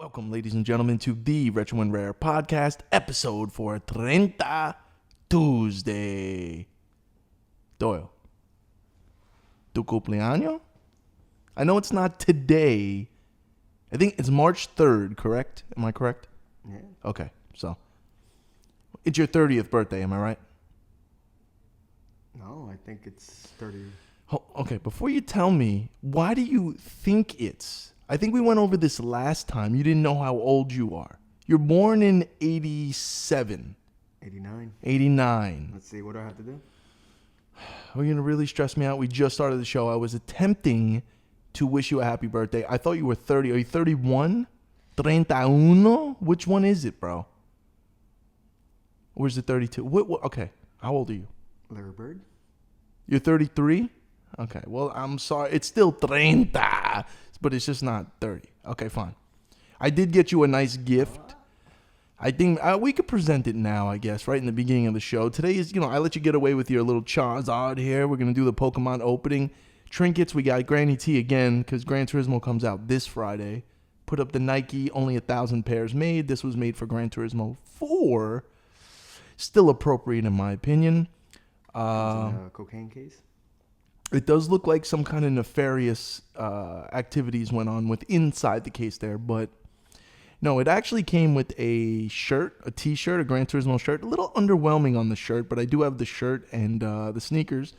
Welcome, ladies and gentlemen, to the Retro and Rare podcast episode for 30 Tuesday. Doyle, tu cumpleaños? I know it's not today. I think it's March 3rd, correct? Am I correct? Yeah. Okay, so it's your 30th birthday, am I right? No, I think it's 30. Okay, before you tell me, why do you think it's... I think we went over this last time. You didn't know how old you are. You're born in 87. 89. 89. Let's see, what do I have to do? Are you going to really stress me out? We just started the show. I was attempting to wish you a happy birthday. I thought you were 30. Are you 31? 31? Which one is it, bro? Or is it 32? Okay, how old are you? Larry Bird? You're 33? Okay, well, I'm sorry. It's still 30, but it's just not 30. Okay, fine. I did get you a nice gift. I think we could present it now, I guess, right in the beginning of the show. Today is, I let you get away with your little Charizard here. We're going to do the Pokemon opening. Trinkets, we got Granny T again because Gran Turismo comes out this Friday. Put up the Nike, only 1,000 pairs made. This was made for Gran Turismo 4. Still appropriate in my opinion. It's in a cocaine case? It does look like some kind of nefarious activities went on with inside the case there, but no, it actually came with a shirt, a t-shirt, a Gran Turismo shirt. A little underwhelming on the shirt, but I do have the shirt and the sneakers,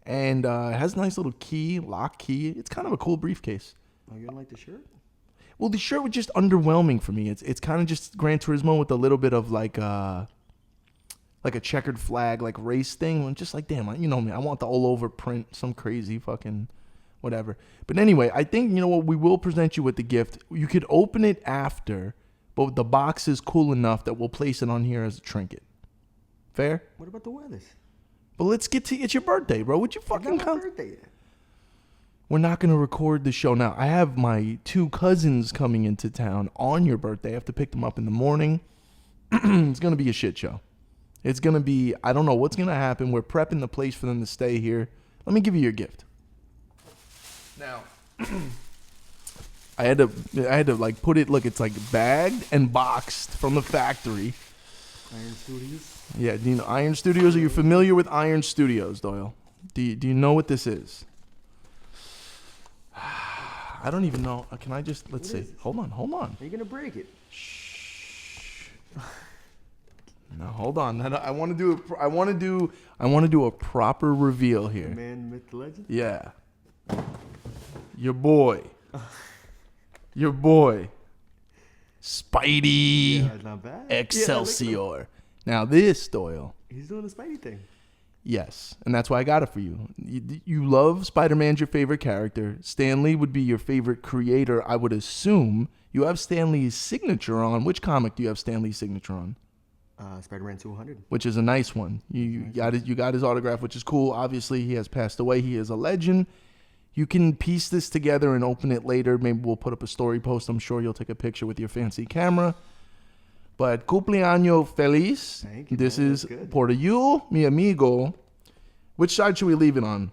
and it has a nice little key, lock key. It's kind of a cool briefcase. Oh, you don't like the shirt? Well, the shirt was just underwhelming for me. It's kind of just Gran Turismo with a little bit of like a checkered flag, like race thing. I'm just like, damn, you know me. I want the all over print, some crazy fucking whatever. But anyway, I think, you know what, we will present you with the gift. You could open it after, but the box is cool enough that we'll place it on here as a trinket. Fair? What about the weathers? But let's get to, it's your birthday, bro. Would you fucking come? It's my birthday yet. We're not going to record the show now. I have my 2 cousins coming into town on your birthday. I have to pick them up in the morning. It's going to be a shit show. It's going to be, I don't know what's going to happen. We're prepping the place for them to stay here. Let me give you your gift. Now, I had to like put it, look, it's like bagged and boxed from the factory. Iron Studios? Yeah, do you know Iron Studios? Are you familiar with Iron Studios, Doyle? Do you know what this is? I don't even know. Can I just, let's see. Hold on. Are you going to break it? Shh. No, hold on. I want to do a proper reveal here. Man, myth, legend? Yeah. Your boy. Spidey. Yeah, it's not bad. Excelsior. Now this, Doyle. He's doing the Spidey thing. Yes, and that's why I got it for you. You love Spider-Man's your favorite character. Stan Lee would be your favorite creator, I would assume. You have Stan Lee's signature on. Which comic do you have Stan Lee's signature on? Spider-Man 200. Which is a nice one. You got his autograph, which is cool. Obviously, he has passed away. He is a legend. You can piece this together and open it later. Maybe we'll put up a story post. I'm sure you'll take a picture with your fancy camera. But cumpleaños feliz. Thank you, this man. is That's good. por you, mi amigo. Which side should we leave it on?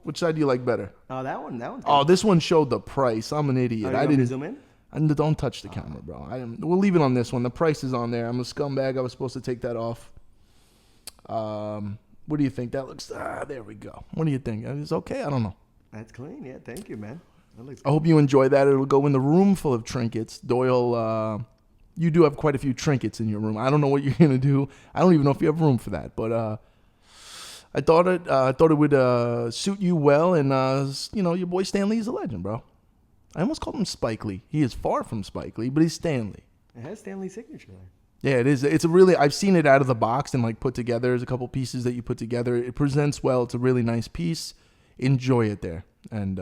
Which side do you like better? Oh, that one. That one's good. Oh, this one showed the price. I'm an idiot. You I want me to didn't zoom in? Don't touch the camera, bro. We'll leave it on this one. The price is on there. I'm a scumbag. I was supposed to take that off. What do you think? That looks... there we go. What do you think? It's okay? I don't know. That's clean. Yeah, thank you, man. That looks I hope you enjoy that. It'll go in the room full of trinkets. Doyle, you do have quite a few trinkets in your room. I don't know what you're going to do. I don't even know if you have room for that. But I thought it would suit you well. And, your boy Stan Lee is a legend, bro. I almost called him Spike Lee. He is far from Spike Lee, but he's Stan Lee. It has Stan Lee's signature there. Yeah, it is. It's a really, I've seen it out of the box and like put together. There's a couple pieces that you put together. It presents well. It's a really nice piece. Enjoy it there. And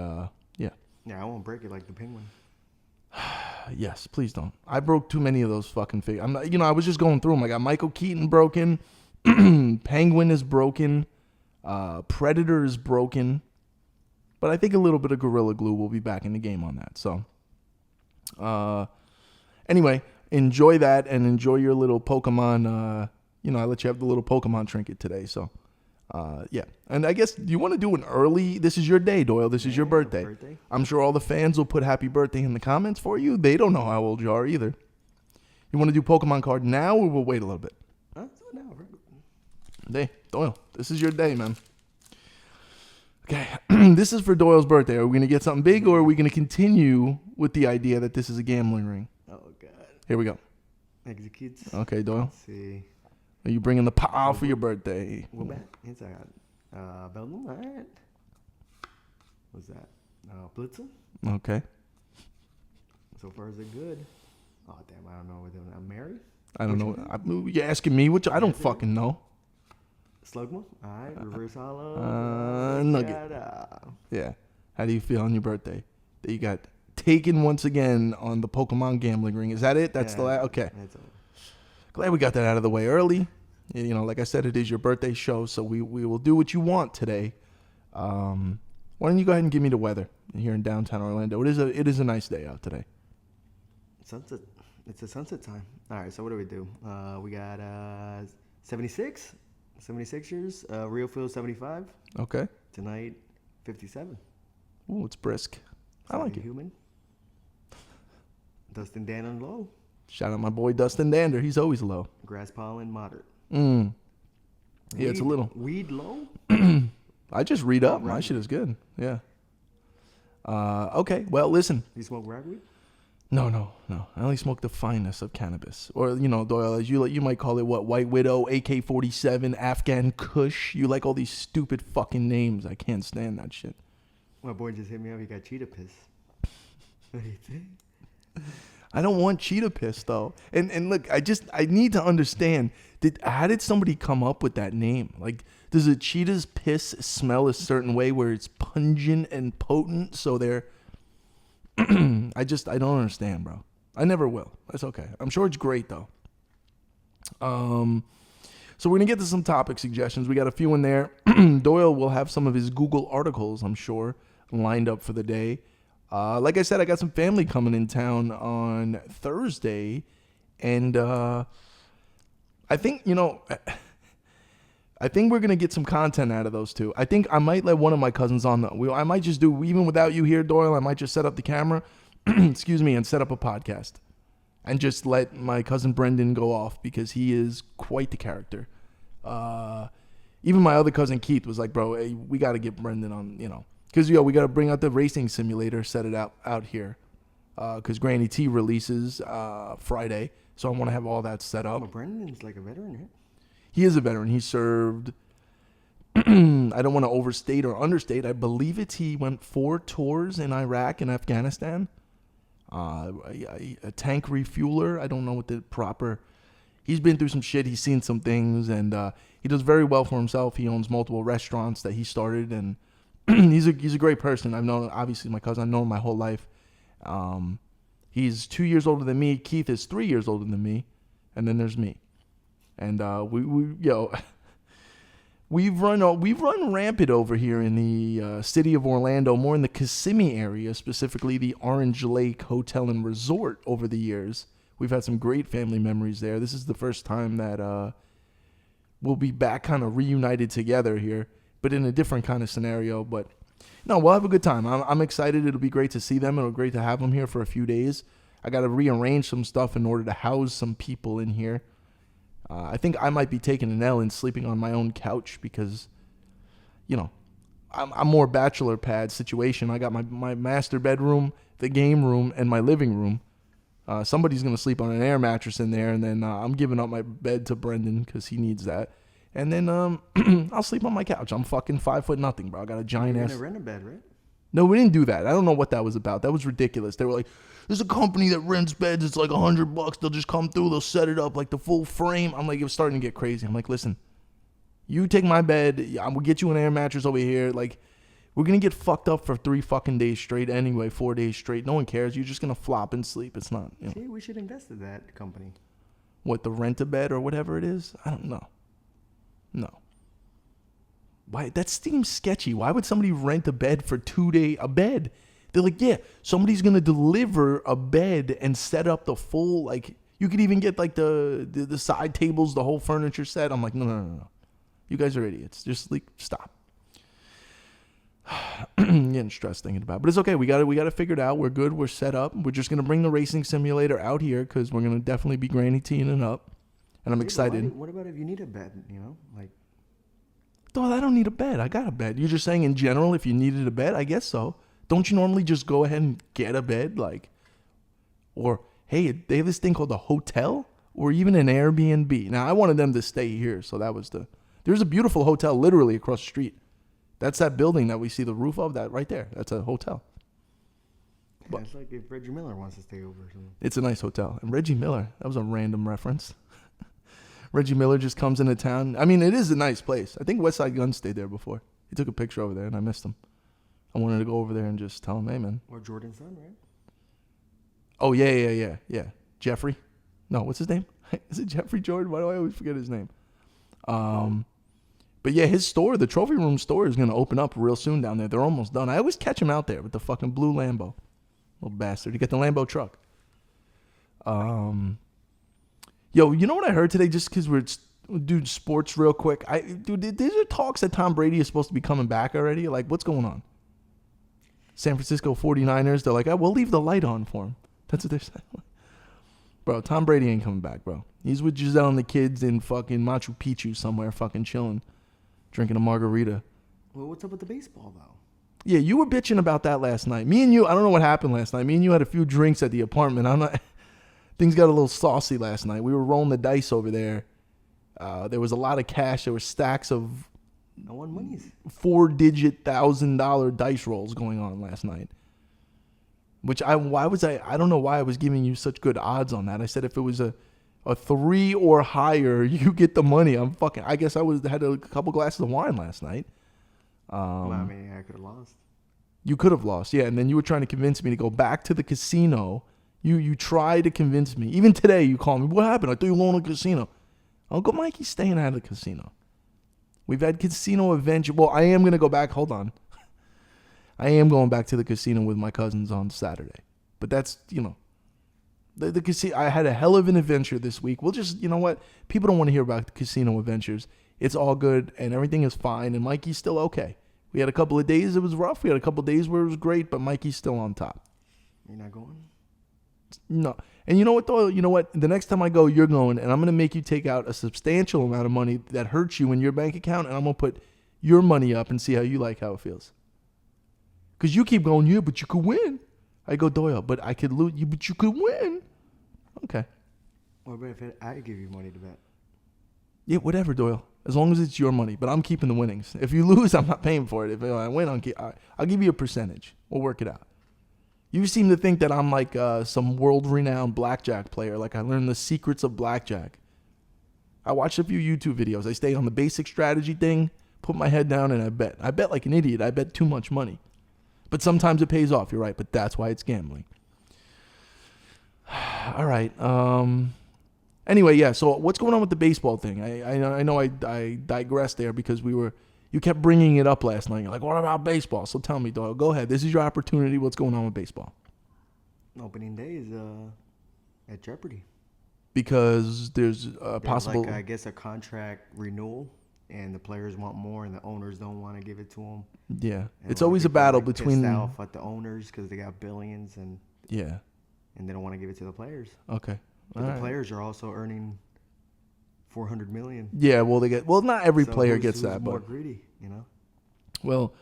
yeah. Yeah, I won't break it like the penguin. Yes, please don't. I broke too many of those fucking figures. I'm not, I was just going through them. I got Michael Keaton broken. Penguin is broken. Predator is broken. But I think a little bit of Gorilla Glue will be back in the game on that. So, anyway, enjoy that and enjoy your little Pokemon. I let you have the little Pokemon trinket today. So, Yeah. And I guess you want to do an early. This is your day, Doyle. This is your birthday. I'm sure all the fans will put happy birthday in the comments for you. They don't know how old you are either. You want to do Pokemon card now, or we'll wait a little bit? Hey, Doyle, this is your day, man. Okay, this is for Doyle's birthday. Are we going to get something big, or are we going to continue with the idea that this is a gambling ring? Oh, God. Here we go. Executes. Okay, Doyle. Let's see. Are you bringing the power for your birthday? We're back. Inside. Belgium. All right. What's that? Blitzen. Okay. So far, is it good? Oh, damn. I don't know. I'm married? I don't know. You're asking me? Which I don't fucking know. Slugma. All right. Reverse hollow. Nugget. Yeah. How do you feel on your birthday? That you got taken once again on the Pokemon gambling ring. Is that it? That's the last? Okay. That's all. Glad we got that out of the way early. You know, like I said, it is your birthday show, so we will do what you want today. Why don't you go ahead and give me the weather here in downtown Orlando? It is a nice day out today. Sunset. It's a sunset time. All right, so what do? We got 76, 76ers, Real Field 75. Okay. Tonight, 57. Ooh, it's brisk. I like it. Human. Dustin Dan on low. Shout out my boy Dustin Dander. He's always low. Grass pollen moderate. Yeah, it's a little. Weed low? I just read up. Right. My shit is good. Yeah. Okay. Well, listen. You smoke ragweed? No. I only smoke the finest of cannabis. Or, Doyle, as you might call it, what? White Widow, AK-47, Afghan Kush. You like all these stupid fucking names. I can't stand that shit. My boy just hit me up. He got cheetah piss. What do you think? I don't want cheetah piss though. And look, I need to understand. How did somebody come up with that name? Like, does a cheetah's piss smell a certain way where it's pungent and potent? So they're I don't understand, bro. I never will. That's okay. I'm sure it's great though. So we're gonna get to some topic suggestions. We got a few in there. Doyle will have some of his Google articles, I'm sure, lined up for the day. Like I said, I got some family coming in town on Thursday, and I think we're gonna get some content out of those two. I think I might let one of my cousins on I might just do, even without you here, Doyle. I might just set up the camera, excuse me, and set up a podcast, and just let my cousin Brendan go off because he is quite the character. Even my other cousin Keith was like, "Bro, hey, we got to get Brendan on, Because, we got to bring out the racing simulator, set it out here. Because Granny T releases Friday. So I want to have all that set up. Well, Brendan's like a veteran, right? He is a veteran. He served, I don't want to overstate or understate. I believe he went 4 tours in Iraq and Afghanistan. A tank refueler. I don't know what the proper... He's been through some shit. He's seen some things. And he does very well for himself. He owns multiple restaurants that he started, and... he's a great person. I've known, obviously, my cousin. I've known him my whole life. He's 2 years older than me. Keith is 3 years older than me, and then there's me. And we've run rampant over here in the city of Orlando, more in the Kissimmee area, specifically the Orange Lake Hotel and Resort. Over the years, we've had some great family memories there. This is the first time that we'll be back, kind of reunited together here, but in a different kind of scenario. But no, we'll have a good time. I'm excited. It'll be great to see them. It'll be great to have them here for a few days. I got to rearrange some stuff in order to house some people in here. I think I might be taking an L and sleeping on my own couch because, I'm more bachelor pad situation. I got my master bedroom, the game room, and my living room. Somebody's going to sleep on an air mattress in there, and then I'm giving up my bed to Brendan because he needs that. And then I'll sleep on my couch. I'm fucking 5'0", bro. I got a giant ass. You're gonna rent a bed, right? No, we didn't do that. I don't know what that was about. That was ridiculous. They were like, "There's a company that rents beds. It's like $100. They'll just come through. They'll set it up like the full frame." I'm like, it was starting to get crazy. I'm like, listen, you take my bed. I'm gonna get you an air mattress over here. Like, we're gonna get fucked up for 3 fucking days straight anyway. 4 days straight. No one cares. You're just gonna flop and sleep. It's not. See, we should invest in that company. What, the rent a bed or whatever it is? I don't know. No. Why? That seems sketchy. Why would somebody rent a bed for 2 days? A bed? They're like, yeah, somebody's gonna deliver a bed and set up the full, like, you could even get like the side tables, the whole furniture set. I'm like, no. You guys are idiots. Just like stop. Getting stressed thinking about it. But it's okay. We got it figured out. We're good. We're set up. We're just gonna bring the racing simulator out here because we're gonna definitely be granny teeing up. And I'm excited. What about if you need a bed? You know, like. Doyle, I don't need a bed. I got a bed. You're just saying in general, if you needed a bed, I guess so. Don't you normally just go ahead and get a bed, like, or hey, they have this thing called a hotel or even an Airbnb. Now I wanted them to stay here, so that was there's a beautiful hotel literally across the street. That's that building that we see the roof of, that right there. That's a hotel. Yeah, it's like if Reggie Miller wants to stay over or something. It's a nice hotel. And Reggie Miller, that was a random reference. Reggie Miller just comes into town. I mean, it is a nice place. I think Westside Gun stayed there before. He took a picture over there, and I missed him. I wanted to go over there and just tell him, hey, man. Or Jordan's son, right? Oh, yeah. Jeffrey? No, what's his name? Is it Jeffrey Jordan? Why do I always forget his name? But yeah, his store, the Trophy Room store, is going to open up real soon down there. They're almost done. I always catch him out there with the fucking blue Lambo. Little bastard. You get the Lambo truck. Yo, you know what I heard today? Just because we're doing sports real quick. These are talks that Tom Brady is supposed to be coming back already. Like, what's going on? San Francisco 49ers, they're like, we'll leave the light on for him. That's what they're saying. Bro, Tom Brady ain't coming back, bro. He's with Giselle and the kids in fucking Machu Picchu somewhere, fucking chilling, drinking a margarita. Well, what's up with the baseball, though? Yeah, you were bitching about that last night. Me and you, I don't know what happened last night. Me and you had a few drinks at the apartment. Things got a little saucy last night. We were rolling the dice over there. There was a lot of cash. There were stacks of no one monies. 4-digit $1,000 dice rolls going on last night. I don't know why I was giving you such good odds on that. I said if it was a 3 or higher, you get the money. I guess I had a couple glasses of wine last night. Well, I mean, I could have lost. You could have lost, yeah. And then you were trying to convince me to go back to the casino. You tried to convince me. Even today, you called me. What happened? I thought you were going to the casino. Uncle Mikey's staying out of the casino. We've had casino adventure. Well, I am going to go back. Hold on. I am going back to the casino with my cousins on Saturday. But that's, the casino. I had a hell of an adventure this week. We'll just, you know what? People don't want to hear about the casino adventures. It's all good and everything is fine. And Mikey's still okay. We had a couple of days it was rough. We had a couple of days where it was great, but Mikey's still on top. You're not going? No. And you know what, Doyle? You know what? The next time I go, you're going, and I'm going to make you take out a substantial amount of money that hurts you in your bank account, and I'm going to put your money up and see how it feels. Because you keep going, yeah, but you could win. I go, Doyle, but I could lose you, but you could win. Okay. What about if I give you money to bet? Yeah, whatever, Doyle. As long as it's your money, but I'm keeping the winnings. If you lose, I'm not paying for it. If I win, I'll give you a percentage. We'll work it out. You seem to think that I'm like some world-renowned blackjack player. Like I learned the secrets of blackjack. I watched a few YouTube videos. I stayed on the basic strategy thing, put my head down, and I bet. I bet like an idiot. I bet too much money. But sometimes it pays off. You're right, but that's why it's gambling. All right. Anyway, yeah. So what's going on with the baseball thing? I know I digressed there because you kept bringing it up last night. You're like, what about baseball? So tell me, Doyle. Go ahead. This is your opportunity. What's going on with baseball? Opening day is at jeopardy. Because there's a possible... I guess a contract renewal, and the players want more, and the owners don't want to give it to them. Yeah. And it's always a battle between... pissed off at the owners because they got billions, and yeah, and they don't want to give it to the players. Okay. But the players are also earning $400 million. Yeah, well, not every player gets that, more but greedy, Well,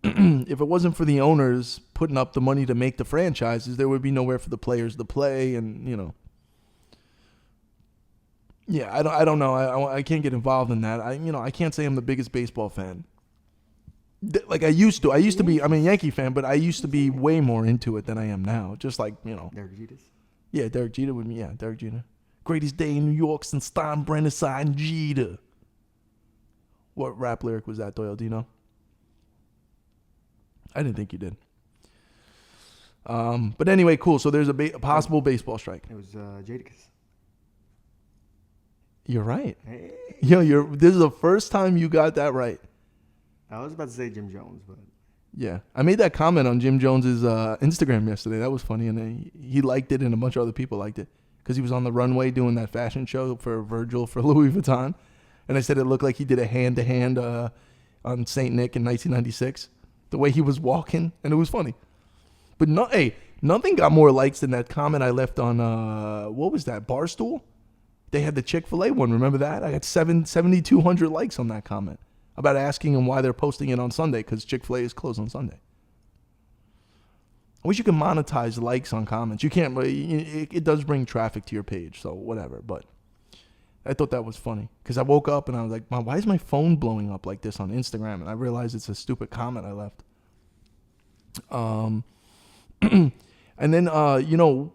if it wasn't for the owners putting up the money to make the franchises, there would be nowhere for the players to play, and Yeah, I don't know. I can't get involved in that. I can't say I'm the biggest baseball fan. Like I used to. I used to be. I'm a Yankee fan, but I used to be way more into it than I am now. Just like Derek Jeter. Yeah, Derek Jeter with me. Yeah, Derek Jeter. Greatest day in New York since Steinbrenner signed Jeter. What rap lyric was that, Doyle? Do you know? I didn't think you did. But anyway, cool. So there's a possible baseball strike. It was Jadakiss. You're right. Hey. This is the first time you got that right. I was about to say Jim Jones, but yeah, I made that comment on Jim Jones's Instagram yesterday. That was funny, and he liked it, and a bunch of other people liked it because he was on the runway doing that fashion show for Virgil for Louis Vuitton, And I said it looked like he did a hand-to-hand on St. Nick in 1996. The way he was walking, and it was funny. But nothing got more likes than that comment I left on, what was that, Barstool? They had the Chick-fil-A one. Remember that? I got 7,200 likes on that comment about asking them why they're posting it on Sunday because Chick-fil-A is closed on Sunday. I wish you could monetize likes on comments. You can't, but it does bring traffic to your page, so whatever. But I thought that was funny because I woke up and I was like, why is my phone blowing up like this on Instagram? And I realized it's a stupid comment I left. And then,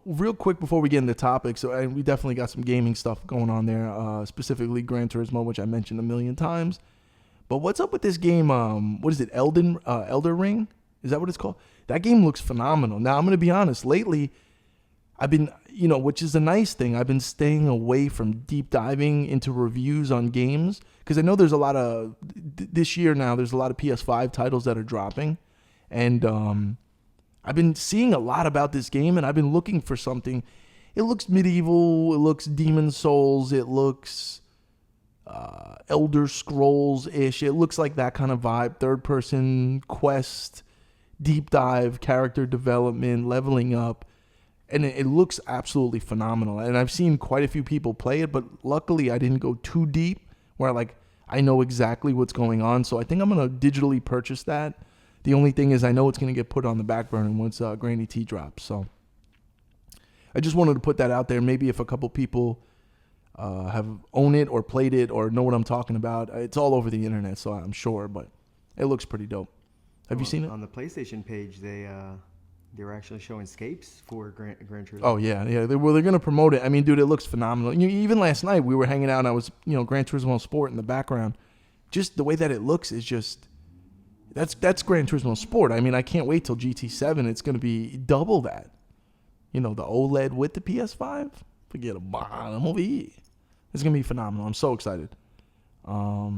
real quick before we get into topics, so we definitely got some gaming stuff going on there, specifically Gran Turismo, which I mentioned a million times. But what's up with this game? What is it? Elder Ring? Is that what it's called? That game looks phenomenal. Now, I'm going to be honest. Lately, I've been, which is a nice thing. I've been staying away from deep diving into reviews on games because I know there's a lot of, this year now, there's a lot of PS5 titles that are dropping. And I've been seeing a lot about this game, and I've been looking for something. It looks medieval. It looks Demon Souls. It looks Elder Scrolls-ish. It looks like that kind of vibe. Third-person quest, deep dive, character development, leveling up. And it looks absolutely phenomenal. And I've seen quite a few people play it, but luckily I didn't go too deep where I know exactly what's going on. So I think I'm going to digitally purchase that. The only thing is I know it's going to get put on the back burner once Granny T drops. So I just wanted to put that out there. Maybe if a couple people have owned it or played it or know what I'm talking about. It's all over the internet, so I'm sure. But it looks pretty dope. Have you seen it? On the PlayStation page, they were actually showing scapes for Gran Turismo. Oh, yeah. They're going to promote it. I mean, dude, it looks phenomenal. Even last night, we were hanging out, and I was, Gran Turismo Sport in the background. Just the way that it looks is just... That's Gran Turismo Sport. I mean, I can't wait till GT7. It's going to be double that. The OLED with the PS5. Forget about it. I'm over here. It's going to be phenomenal. I'm so excited. Although,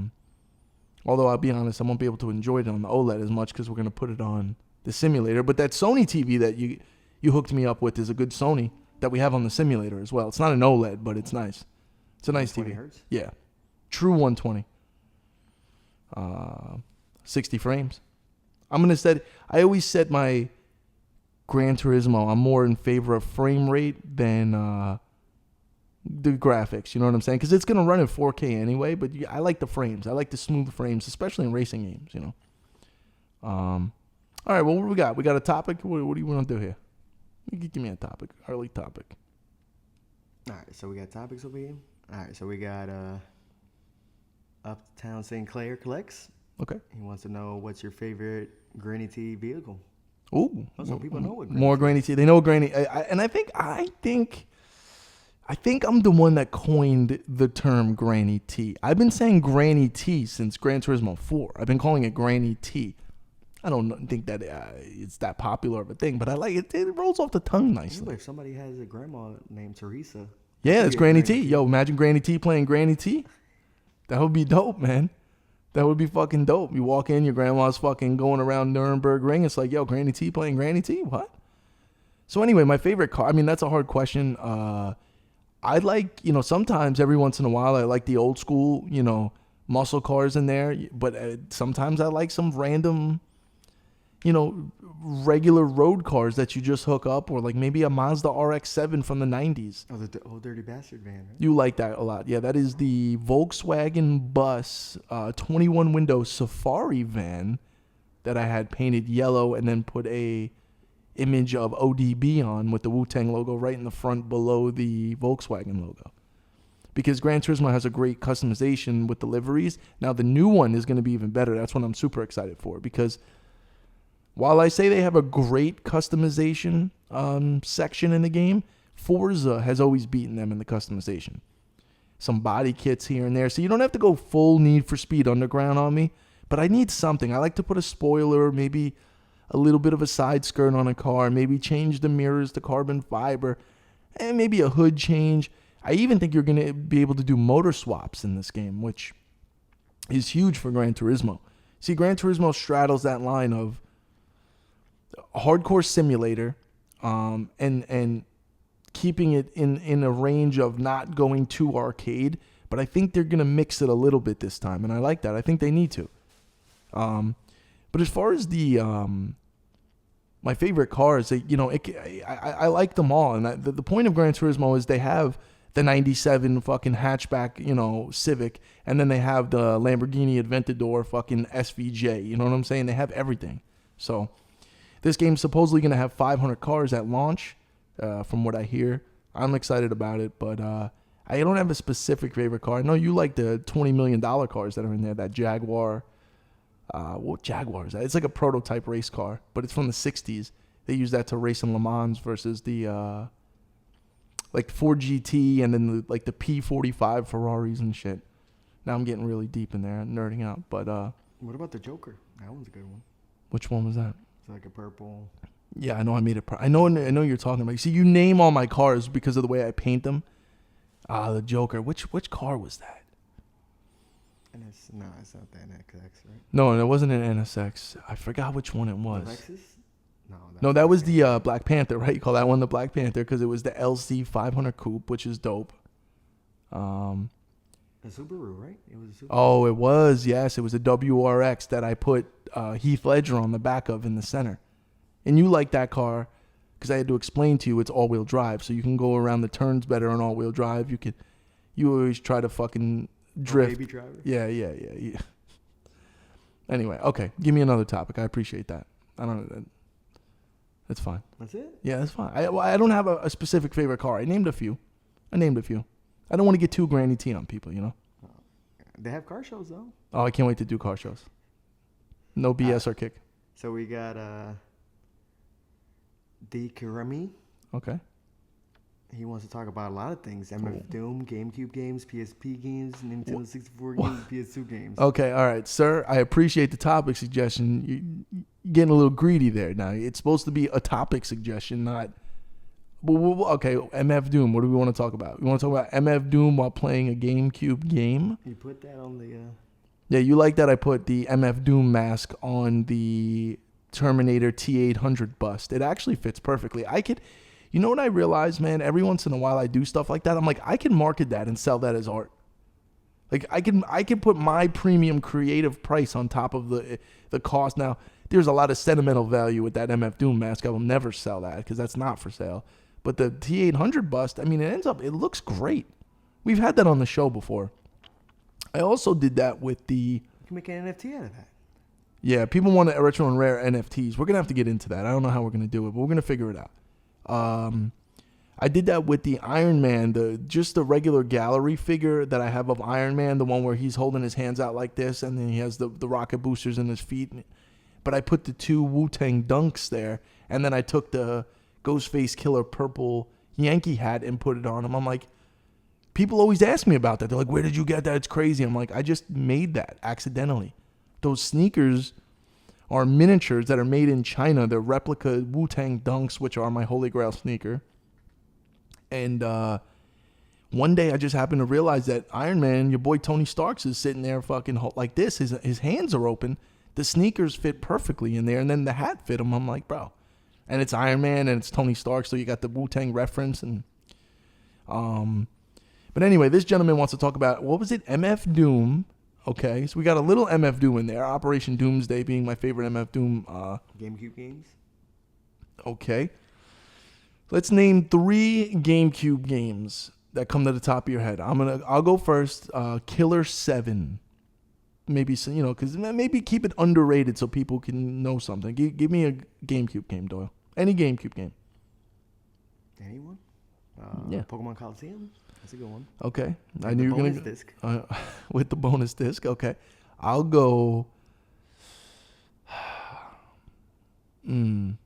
I'll be honest, I won't be able to enjoy it on the OLED as much because we're going to put it on the simulator. But that Sony TV that you hooked me up with is a good Sony that we have on the simulator as well. It's not an OLED, but it's nice. It's a nice TV. Hertz? Yeah. True 120. 60 frames. I always set my Gran Turismo, I'm more in favor of frame rate than the graphics, you know what I'm saying? Because it's going to run in 4K anyway, but I like the frames. I like the smooth frames, especially in racing games, All right, well, what do we got? We got a topic? What do you want to do here? Give me a topic, early topic. All right, so we got topics over here. All right, so we got Uptown St. Clair Collects. Okay. He wants to know what's your favorite Granny T vehicle. Ooh. Some people know what more Granny T. They know Granny. And I think I'm the one that coined the term Granny T. I've been saying Granny T since Gran Turismo 4. I've been calling it Granny T. I don't think that it's that popular of a thing, but I like it. It rolls off the tongue nicely. If somebody has a grandma named Teresa. Yeah, it's Granny T. Yo, imagine Granny T playing Granny T. That would be dope, man. That would be fucking dope. You walk in, your grandma's fucking going around Nuremberg Ring. It's like, yo, Granny T playing Granny T? What? So anyway, my favorite car, I mean, that's a hard question. I like, sometimes every once in a while, I like the old school, muscle cars in there. But sometimes I like some random, regular road cars that you just hook up, or like maybe a Mazda RX-7 from the 90s. Oh, the old dirty bastard van, right? You like that a lot. Yeah, that is the Volkswagen Bus 21 window Safari van that I had painted yellow and then put a image of ODB on with the Wu-Tang logo right in the front below the Volkswagen logo. Because Gran Turismo has a great customization with the liveries. Now the new one is going to be even better. That's what I'm super excited for, because while I say they have a great customization section in the game, Forza has always beaten them in the customization. Some body kits here and there. So you don't have to go full Need for Speed Underground on me, but I need something. I like to put a spoiler, maybe a little bit of a side skirt on a car, maybe change the mirrors to carbon fiber, and maybe a hood change. I even think you're going to be able to do motor swaps in this game, which is huge for Gran Turismo. See, Gran Turismo straddles that line of hardcore simulator and keeping it in a range of not going too arcade, But I think they're going to mix it a little bit this time, and I like that. I think they need to. But as far as the my favorite cars, I like them all. And the point of Gran Turismo is they have the 97 fucking hatchback, Civic, and then they have the Lamborghini Aventador fucking SVJ. You know what I'm saying? They have everything. So this game's supposedly going to have 500 cars at launch, from what I hear. I'm excited about it, but I don't have a specific favorite car. I know you like the $20 million cars that are in there, that Jaguar. What Jaguar is that? It's like a prototype race car, but it's from the 60s. They use that to race in Le Mans versus the like Ford GT and then the P45 Ferraris and shit. Now I'm getting really deep in there and nerding out. But what about the Joker? That one's a good one. Which one was that? It's like a purple. Yeah, I know I made it. I know you're talking about. See, you name all my cars because of the way I paint them. The Joker. Which car was that? No, it's not the NSX, right? No, it wasn't an NSX. I forgot which one it was. Lexus? No, that was the Black Panther, right? You call that one the Black Panther because it was the LC 500 Coupe, which is dope. A Subaru, right? It was a Subaru. Oh, it was. Yes, it was a WRX that I put Heath Ledger on the back of in the center. And you like that car because I had to explain to you it's all-wheel drive, so you can go around the turns better on all-wheel drive. You always try to fucking drift. Baby driver. Yeah. Anyway, okay. Give me another topic. I appreciate that. I don't know. That's fine. That's it? Yeah, that's fine. I don't have a specific favorite car. I named a few. I don't want to get too granny T on people, They have car shows, though. Oh, I can't wait to do car shows. No BS or kick. So we got D. Karami. Okay. He wants to talk about a lot of things. MF Doom, GameCube games, PSP games, Nintendo 64 games, PS2 games. Okay, all right, sir. I appreciate the topic suggestion. You're getting a little greedy there. Now, it's supposed to be a topic suggestion, not... Okay, MF Doom. What do we want to talk about? We want to talk about MF Doom while playing a GameCube game? You put that on the... Yeah, you like that I put the MF Doom mask on the Terminator T-800 bust. It actually fits perfectly. You know what I realize, man? Every once in a while I do stuff like that. I'm like, I can market that and sell that as art. Like I can put my premium creative price on top of the cost. Now, there's a lot of sentimental value with that MF Doom mask. I will never sell that because that's not for sale. But the T-800 bust, I mean, it looks great. We've had that on the show before. I also did that with the... You can make an NFT out of that. Yeah, people want retro and rare NFTs. We're going to have to get into that. I don't know how we're going to do it, but we're going to figure it out. I did that with the Iron Man, just the regular gallery figure that I have of Iron Man, the one where he's holding his hands out like this, and then he has the rocket boosters in his feet. But I put the two Wu-Tang dunks there, and then I took the Ghostface Killer purple Yankee hat and put it on him. I'm like, people always ask me about that. They're like, where did you get that? It's crazy. I'm like, I just made that accidentally. Those sneakers are miniatures that are made in China. They're replica Wu-Tang dunks, which are my holy grail sneaker. And one day I just happened to realize that Iron Man, your boy Tony Starks, is sitting there fucking like this. His hands are open. The sneakers fit perfectly in there, and then the hat fit him. I'm like, bro. And it's Iron Man, and it's Tony Stark, so you got the Wu-Tang reference. And but anyway, this gentleman wants to talk about, what was it, MF Doom. Okay, so we got a little MF Doom in there. Operation Doomsday being my favorite MF Doom. GameCube games? Okay. Let's name 3 GameCube games that come to the top of your head. I'll go first. Killer 7. Maybe, because maybe keep it underrated so people can know something. Give me a GameCube game, Doyle. Any GameCube game. Anyone? Yeah. Pokemon Coliseum? That's a good one. Okay. With I knew you were going to... disc. With the bonus disc. Okay. I'll go... I'm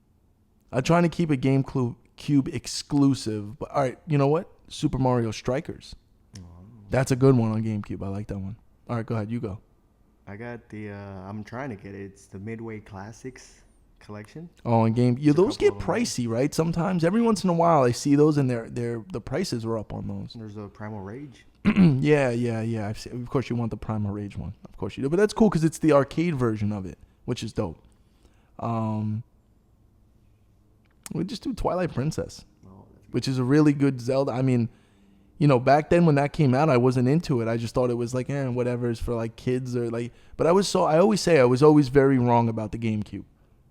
trying to keep a GameCube exclusive. But all right, you know what? Super Mario Strikers. Oh. That's a good one on GameCube. I like that one. All right, go ahead. You go. I got the... I'm trying to get it. It's the Midway Classics collection. Oh, and those get pricey, right? Sometimes, every once in a while, I see those, and the prices are up on those. There's a Primal Rage. yeah. I've seen, of course, you want the Primal Rage one. Of course you do. But that's cool because it's the arcade version of it, which is dope. We just do Twilight Princess, which is a really good Zelda. I mean, back then when that came out, I wasn't into it. I just thought it was like, whatever, it's for like kids or like. But I always say I was always very wrong about the GameCube.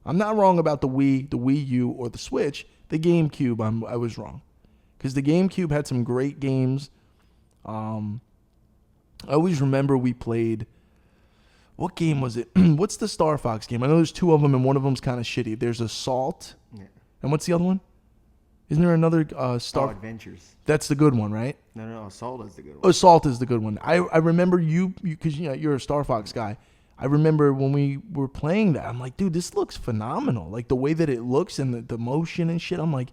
I'm not wrong about the Wii, the Wii U, or the Switch. The GameCube, I was wrong, because the GameCube had some great games. I always remember we played. What game was it? What's the Star Fox game? I know there's two of them, and one of them's kind of shitty. There's Assault, and what's the other one? Isn't there another Star Adventures? That's the good one, right? No. Assault is the good one. Assault is the good one. I remember you because you're a Star Fox guy. I remember when we were playing that, I'm like, dude, this looks phenomenal. Like the way that it looks and the motion and shit. I'm like,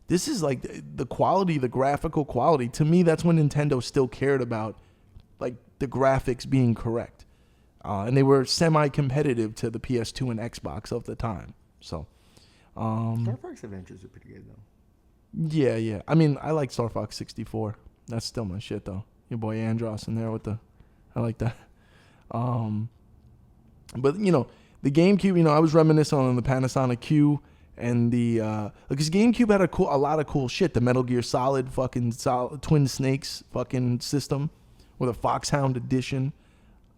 this is like the quality, the graphical quality. To me, that's when Nintendo still cared about like the graphics being correct. And they were semi-competitive to the PS2 and Xbox of the time. So, Star Fox Adventures are pretty good though. Yeah. I mean, I like Star Fox 64. That's still my shit though. Your boy Andros in there I like that. But the GameCube, I was reminiscent on the Panasonic Q and because GameCube had a lot of cool shit. The Metal Gear Solid Twin Snakes fucking system with a Foxhound edition,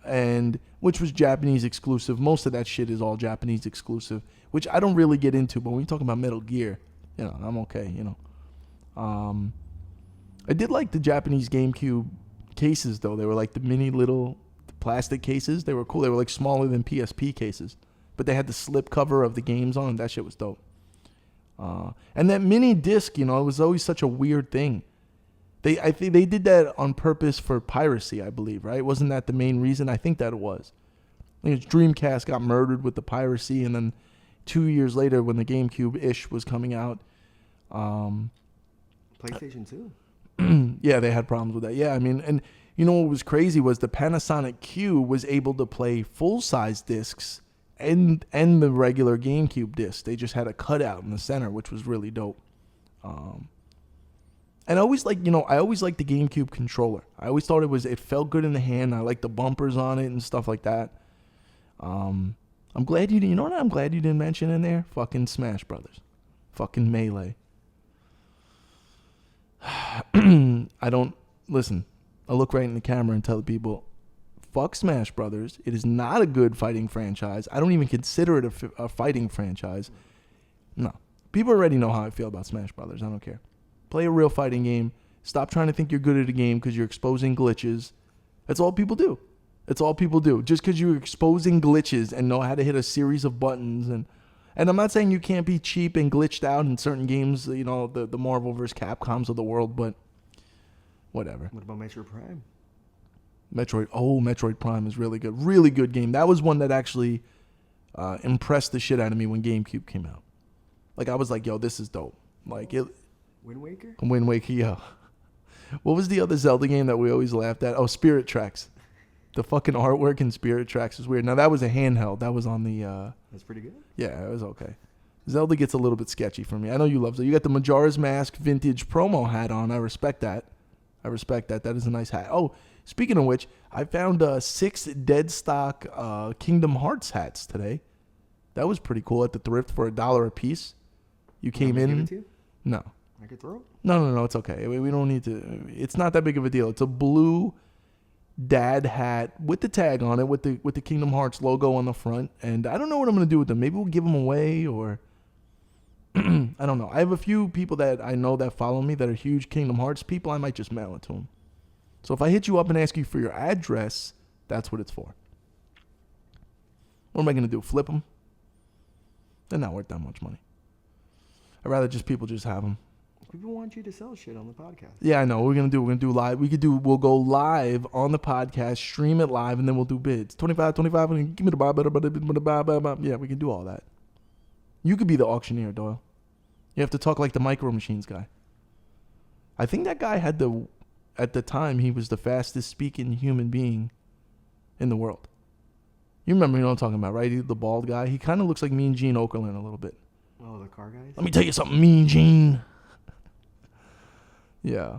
and which was Japanese exclusive. Most of that shit is all Japanese exclusive, which I don't really get into. But when you talk about Metal Gear, I'm okay. I did like the Japanese GameCube cases though. They were like the mini little plastic cases. They were cool. They were like smaller than PSP cases, but they had the slip cover of the games on. That shit was dope. And that mini disc, it was always such a weird thing. I think they did that on purpose for piracy, I believe, right? Wasn't that the main reason? I think that it was. I think Dreamcast got murdered with the piracy, and then 2 years later, when the GameCube-ish was coming out, PlayStation 2. Yeah, they had problems with that. Yeah, I mean, and what was crazy was the Panasonic Q was able to play full-size discs and the regular GameCube disc. They just had a cutout in the center, which was really dope. And I always liked the GameCube controller. I always thought it felt good in the hand. I liked the bumpers on it and stuff like that. I'm glad you didn't. I'm glad you didn't mention in there? Fucking Smash Brothers. Fucking Melee. Listen, I look right in the camera and tell the people, fuck Smash Brothers. It is not a good fighting franchise. I don't even consider it a fighting franchise. No. People already know how I feel about Smash Brothers. I don't care. Play a real fighting game. Stop trying to think you're good at a game because you're exposing glitches. That's all people do. Just because you're exposing glitches and know how to hit a series of buttons. And I'm not saying you can't be cheap and glitched out in certain games, the Marvel vs. Capcoms of the world, but whatever. What about Metroid Prime? Metroid Prime is really good. Really good game. That was one that actually impressed the shit out of me when GameCube came out. Like, I was like, yo, this is dope. Like, Wind Waker? Wind Waker, yeah. What was the other Zelda game that we always laughed at? Oh, Spirit Tracks. The fucking artwork in Spirit Tracks is weird. Now, that was a handheld. That was on the... That's pretty good. Yeah, it was okay. Zelda gets a little bit sketchy for me. I know you love Zelda. You got the Majora's Mask vintage promo hat on. I respect that. That is a nice hat. Oh, speaking of which, I found 6 dead stock Kingdom Hearts hats today. That was pretty cool at the thrift for $1 a piece. You came in... Give it to you? No. I could throw it? No, it's okay. We don't need to... It's not that big of a deal. It's a blue dad hat with the tag on it with the Kingdom Hearts logo on the front, and I don't know what I'm going to do with them. Maybe we'll give them away, or... I don't know. I have a few people that I know that follow me that are huge Kingdom Hearts people. I might just mail it to them. So if I hit you up and ask you for your address, that's what it's for. What am I going to do? Flip them? They're not worth that much money. I'd rather people just have them. People want you to sell shit on the podcast. Yeah, I know. We're gonna do live. We'll go live on the podcast, stream it live, and then we'll do bids. 25, and give me the buy. Yeah, we can do all that. You could be the auctioneer, Doyle. You have to talk like the Micro Machines guy. I think that guy at the time, he was the fastest speaking human being in the world. You remember what I'm talking about, right? The bald guy. He kind of looks like Mean Gene Okerlund a little bit. Oh, the car guys? Let me tell you something, Mean Gene. Yeah,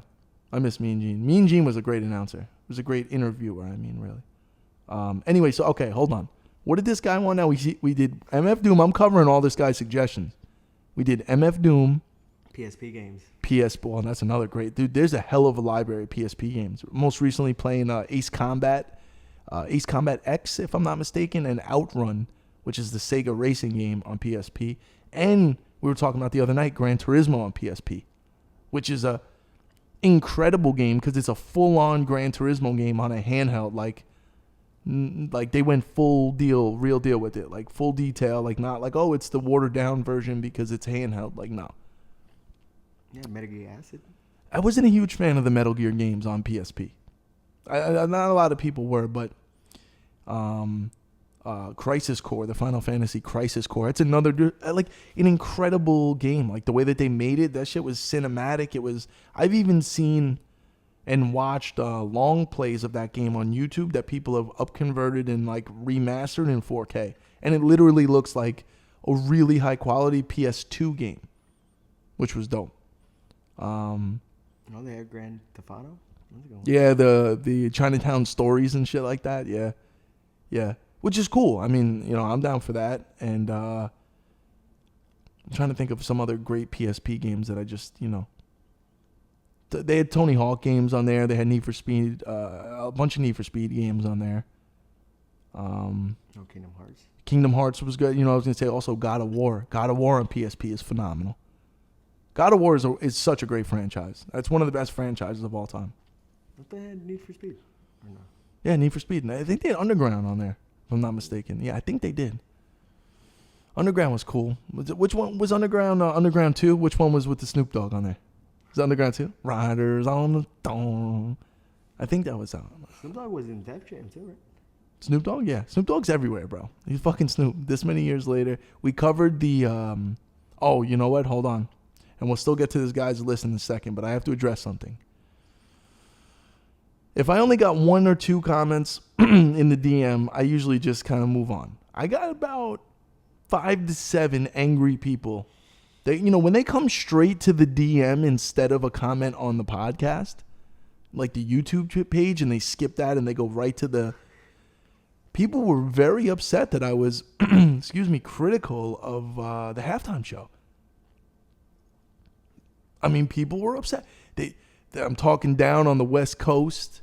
I miss Mean Gene. Mean Gene was a great announcer. He was a great interviewer, really. Anyway, so, okay, hold on. What did this guy want now? We did MF Doom. I'm covering all this guy's suggestions. We did MF Doom, PSP games. Well, that's another great dude. There's a hell of a library of PSP games. Most recently playing Ace Combat X, if I'm not mistaken, and Outrun, which is the Sega racing game on PSP. And we were talking about the other night, Gran Turismo on PSP, which is a incredible game because it's a full-on Gran Turismo game on a handheld. Like they went full deal, real deal with it, like full detail, like not like, oh, it's the watered down version because it's handheld. Like, no. Yeah, Metal Gear Acid. I wasn't a huge fan of the Metal Gear games on PSP. Not a lot of people were, but Crisis Core, the Final Fantasy Crisis Core, it's another like an incredible game. Like the way that they made it, that shit was cinematic. I've even seen and watched long plays of that game on YouTube that people have upconverted and like remastered in 4K, and it literally looks like a really high quality PS2 game, which was dope. They had Grand Theft Auto. Yeah, the Chinatown stories and shit like that. Yeah, which is cool. I mean, I'm down for that. And I'm trying to think of some other great PSP games that I just, they had Tony Hawk games on there. They had Need for Speed, a bunch of Need for Speed games on there. Kingdom Hearts. Kingdom Hearts was good. I was gonna say also God of War. God of War on PSP is phenomenal. God of War is such a great franchise. That's one of the best franchises of all time. Don't they had Need for Speed? Or no? Yeah, Need for Speed. And I think they had Underground on there, if I'm not mistaken. Yeah, I think they did. Underground was cool. Which one was Underground? Underground 2? Which one was with the Snoop Dogg on there? Was it Underground 2? Riders on the Dawn. I think that was Snoop Dogg was in Def Jam too, right? Snoop Dogg? Yeah. Snoop Dogg's everywhere, bro. He's fucking Snoop. This many years later. We covered the... oh, you know what? Hold on. And we'll still get to this guy's list in a second, but I have to address something. If I only got 1 or 2 comments in the DM, I usually just kind of move on. I got about 5 to 7 angry people. They, when they come straight to the DM instead of a comment on the podcast, like the YouTube page, and they skip that and they go right to the... People were very upset that I was, critical of the halftime show. I mean, people were upset. I'm talking down on the West Coast.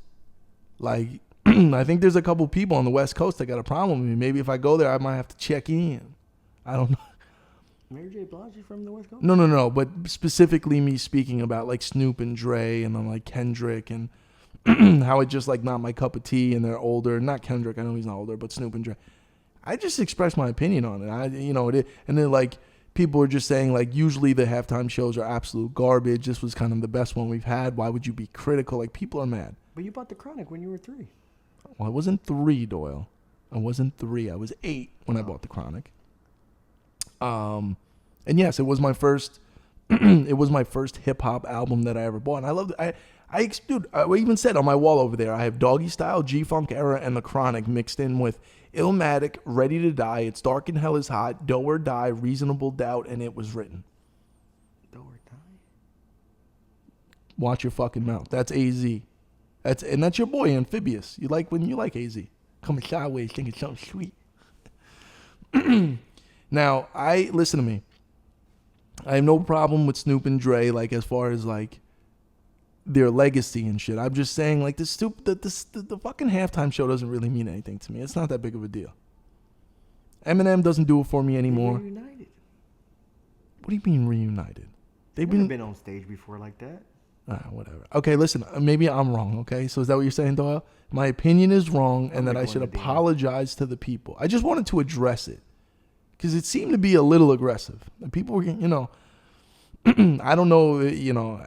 Like, I think there's a couple people on the West Coast that got a problem with me. Maybe if I go there, I might have to check in. I don't know. Mary J. Blige is from the West Coast? No. But specifically me speaking about, like, Snoop and Dre and then, like, Kendrick and how it just, like, not my cup of tea and they're older. Not Kendrick. I know he's not older, but Snoop and Dre. I just expressed my opinion on it. And then, like, people are just saying, like, usually the halftime shows are absolute garbage. This was kind of the best one we've had. Why would you be critical? Like, people are mad. But you bought the Chronic when you were 3. Well, I wasn't 3, Doyle. I wasn't 3. I was 8 when I bought the Chronic. And yes, it was my first. It was my first hip hop album that I ever bought, and I loved it. I even said on my wall over there, I have Doggy Style, G-Funk Era, and the Chronic mixed in with Illmatic, Ready to Die, It's Dark and Hell is Hot, Do or Die, Reasonable Doubt, and It Was Written. Do or Die? Watch your fucking mouth. That's AZ. That's your boy, Amphibious. You like when you like AZ. Coming sideways, thinking something sweet. Now, listen to me. I have no problem with Snoop and Dre, like, as far as, like, their legacy and shit. I'm just saying, like, the fucking halftime show doesn't really mean anything to me. It's not that big of a deal. Eminem doesn't do it for me anymore. They're reunited. What do you mean reunited? They've been on stage before like that. Whatever. Okay, listen, maybe I'm wrong, okay? So is that what you're saying, Doyle? My opinion is wrong and that I should apologize to the people. I just wanted to address it because it seemed to be a little aggressive. And people were, I don't know,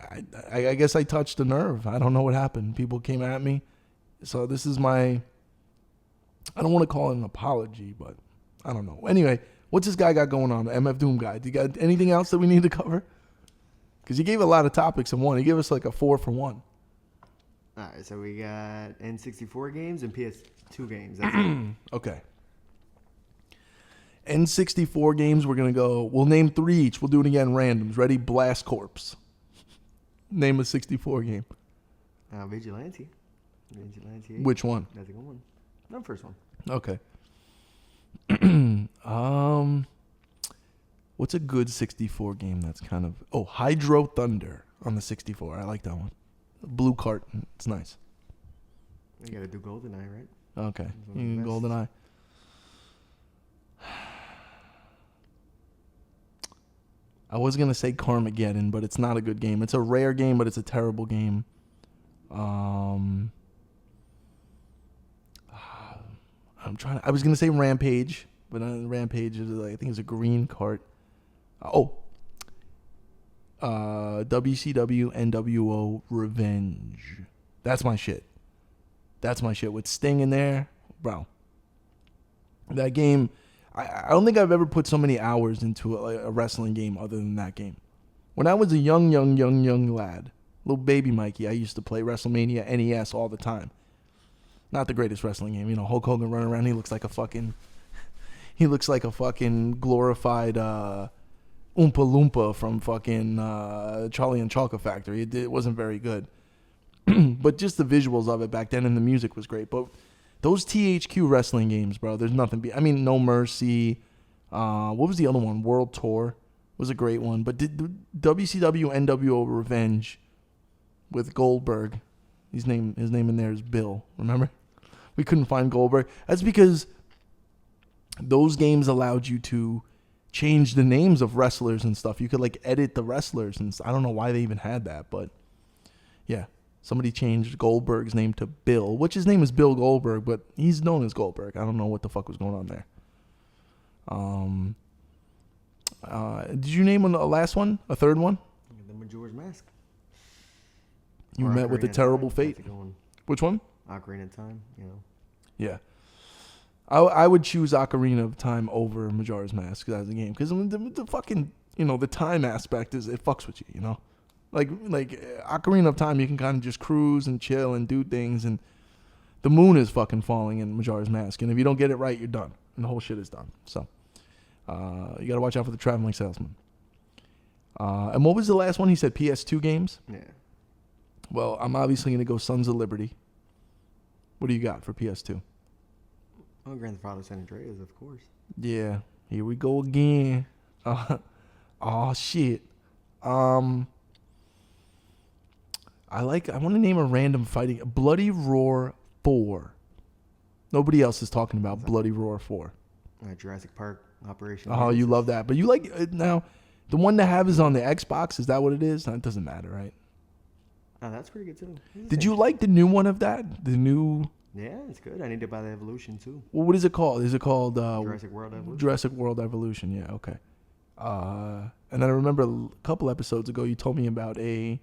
I guess I touched a nerve. I don't know what happened. People came at me. So this is I don't want to call it an apology, but I don't know. Anyway, what's this guy got going on, the MF Doom guy? Do you got anything else that we need to cover? Because he gave a lot of topics in one. He gave us like a 4 for 1. All right, so we got N64 games and PS2 games. That's it. Okay. N64 games, we'll name 3 each. We'll do it again, randoms. Ready? Blast Corps. Name a 64 game. Vigilante. Vigilante 8. Which one? That's a good one. The first one. Okay. What's a good 64 game that's kind of... Oh, Hydro Thunder on the 64. I like that one. Blue cart. It's nice. You got to do GoldenEye, right? Okay. GoldenEye. I was going to say Carmageddon, but it's not a good game. It's a rare game, but it's a terrible game. I was going to say Rampage, but Rampage is I think it's a green cart. WCW NWO Revenge. That's my shit. With Sting in there, bro. That game, I don't think I've ever put so many hours into a wrestling game other than that game. When I was a young lad, little baby Mikey, I used to play WrestleMania NES all the time. Not the greatest wrestling game, Hulk Hogan running around, he looks like a fucking glorified Oompa Loompa from fucking Charlie and Chocolate Factory. It wasn't very good. But just the visuals of it back then and the music was great. But those THQ wrestling games, bro, there's nothing. No Mercy. What was the other one? World Tour was a great one. But WCW NWO Revenge with Goldberg. His name in there is Bill. Remember? We couldn't find Goldberg. That's because those games allowed you to change the names of wrestlers and stuff. You could edit the wrestlers, and I don't know why they even had that, but yeah. Somebody changed Goldberg's name to Bill, which his name is Bill Goldberg, but he's known as Goldberg. I don't know what the fuck was going on there. Did you name a last one? A third one? The Majora's Mask. You met with a terrible fate. Which one? Ocarina of Time, Yeah. I would choose Ocarina of Time over Majora's Mask as a game. Because the fucking, the time aspect it fucks with you, Like Ocarina of Time, you can kind of just cruise and chill and do things, and the moon is fucking falling in Majora's Mask, and if you don't get it right, you're done, and the whole shit is done. So, you gotta watch out for the traveling salesman. And what was the last one? He said PS2 games? Yeah. Well, I'm obviously gonna go Sons of Liberty. What do you got for PS2? Oh, Grand Theft Auto San Andreas, of course. Yeah, here we go again. Oh shit. I want to name a random fighting. Bloody Roar 4. Nobody else is talking about Bloody Roar 4. Jurassic Park Operation. Oh, you love that. But you now, the one to have is on the Xbox. Is that what it is? That doesn't matter, right? Oh, that's pretty good too. Did you like the new one of that? The new... Yeah, it's good. I need to buy the Evolution too. Well, what is it called? Is it called... Jurassic World Evolution. Jurassic World Evolution, yeah, okay. And then I remember a couple episodes ago you told me about a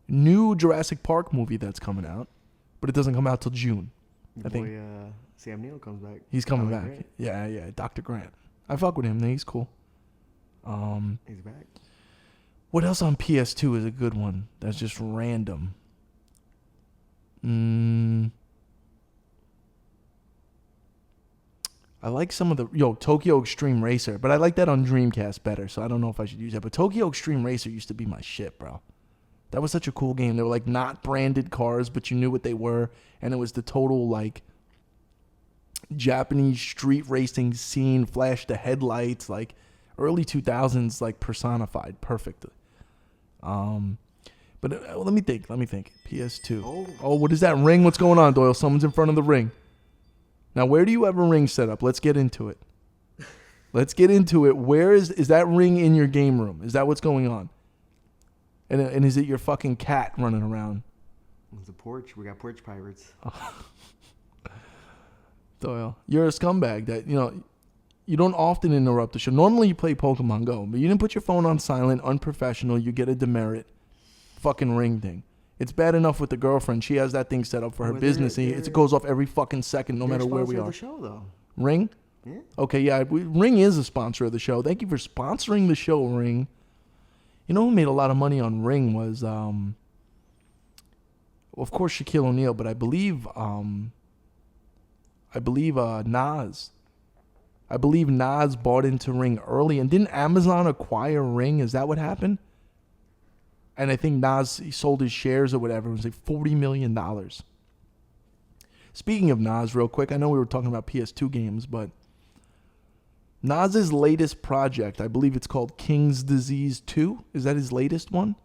new Jurassic Park movie that's coming out, but it doesn't come out till June. Your boy, Sam Neill comes back. He's coming back. Grant. Yeah, Dr. Grant. I fuck with him. He's cool. He's back. What else on PS2 is a good one that's just random? I like some of the... Tokyo Extreme Racer, but I like that on Dreamcast better, so I don't know if I should use that. But Tokyo Extreme Racer used to be my shit, bro. That was such a cool game. They were not branded cars, but you knew what they were, and it was the total Japanese street racing scene, flash the headlights, early 2000s, personified perfectly. But let me think. PS2. Oh, what is that ring? What's going on, Doyle? Someone's in front of the ring. Now, where do you have a ring set up? Let's get into it. Where is that ring in your game room? Is that what's going on? And is it your fucking cat running around? It's a porch. We got porch pirates. Doyle, you're a scumbag that, you don't often interrupt the show. Normally you play Pokemon Go, but you didn't put your phone on silent, unprofessional. You get a demerit fucking ring thing. It's bad enough with the girlfriend. She has that thing set up for her business. It goes off every fucking second, no matter where we are. The show, though. Ring? Yeah. Okay, yeah. Ring is a sponsor of the show. Thank you for sponsoring the show, Ring. You know who made a lot of money on Ring was, of course, Shaquille O'Neal, but I believe Nas. I believe Nas bought into Ring early, and didn't Amazon acquire Ring? Is that what happened? And I think Nas, he sold his shares or whatever. It was $40 million. Speaking of Nas, real quick, I know we were talking about PS2 games, but Nas's latest project, I believe it's called King's Disease 2. Is that his latest one?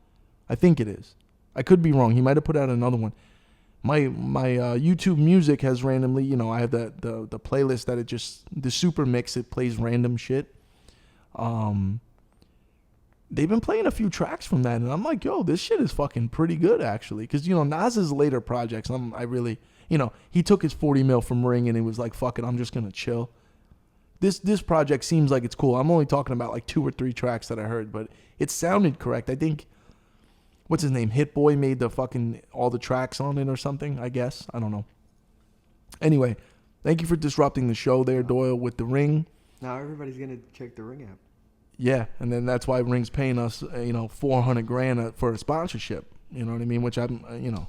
I think it is. I could be wrong. He might have put out another one. My YouTube Music has randomly, you know, I have the playlist that it just, the super mix, it plays random shit. They've been playing a few tracks from that, and I'm like, yo, this shit is fucking pretty good, actually. Because, you know, Nas's later projects, I really, you know, he took his 40 mil from Ring, and he was like, fuck it, I'm just going to chill. This project seems like it's cool. I'm only talking about like 2 or 3 tracks that I heard, but it sounded correct. I think, what's his name? Hit Boy made the fucking, all the tracks on it or something, I guess. I don't know. Anyway, thank you for disrupting the show there, Doyle, with the Ring. Now everybody's going to check the Ring app. Yeah, and then that's why Ring's paying us, you know, $400,000 for a sponsorship. You know what I mean? Which I'm, you know,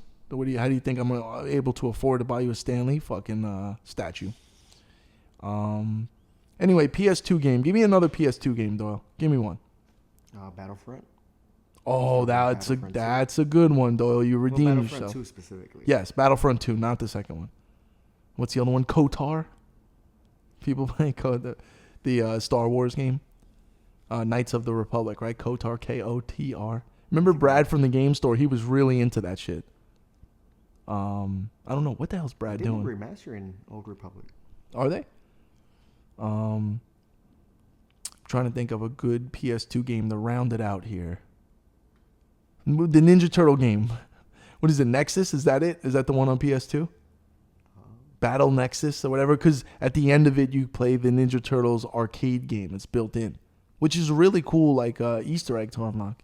how do you think I'm able to afford to buy you a Stanley fucking statue? Anyway, PS2 game. Give me another PS2 game, Doyle. Give me one. Battlefront. Oh, that's a good one, Doyle. You redeemed yourself. Battlefront 2 specifically. Yes, Battlefront 2, not the second one. What's the other one? KOTOR. People play the Star Wars game. Knights of the Republic, right? KOTOR, KOTR. Remember Brad from the game store? He was really into that shit. I don't know. What the hell's Brad doing? They're remastering Old Republic. Are they? Trying to think of a good PS2 game to round it out here. The Ninja Turtle game. What is it? Nexus? Is that it? Is that the one on PS2? Battle Nexus or whatever? Because at the end of it, you play the Ninja Turtles arcade game. It's built in. Which is really cool, like Easter egg to unlock.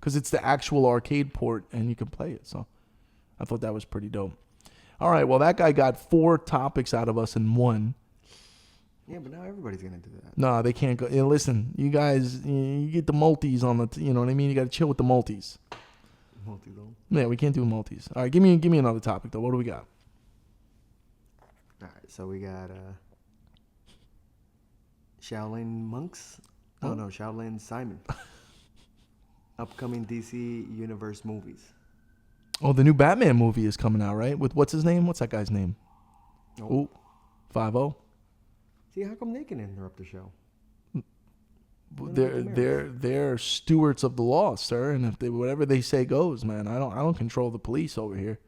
Because it's the actual arcade port and you can play it. So I thought that was pretty dope. All right, well, that guy got 4 topics out of us in one. Yeah, but now everybody's going to do that. No, they can't go. Listen, you guys, you get the multis on the, you know what I mean? You got to chill with the multis. Multi though. Yeah, we can't do multis. All right, give me another topic, though. What do we got? All right, so we got Shaolin Monks. Oh, no, Shaolin Simon. Upcoming DC Universe movies. Oh, the new Batman movie is coming out, right? With what's his name? What's that guy's name? Oh, 5-0. See, how come they can interrupt the show? They're stewards of the law, sir, and if whatever they say goes, man. I don't control the police over here,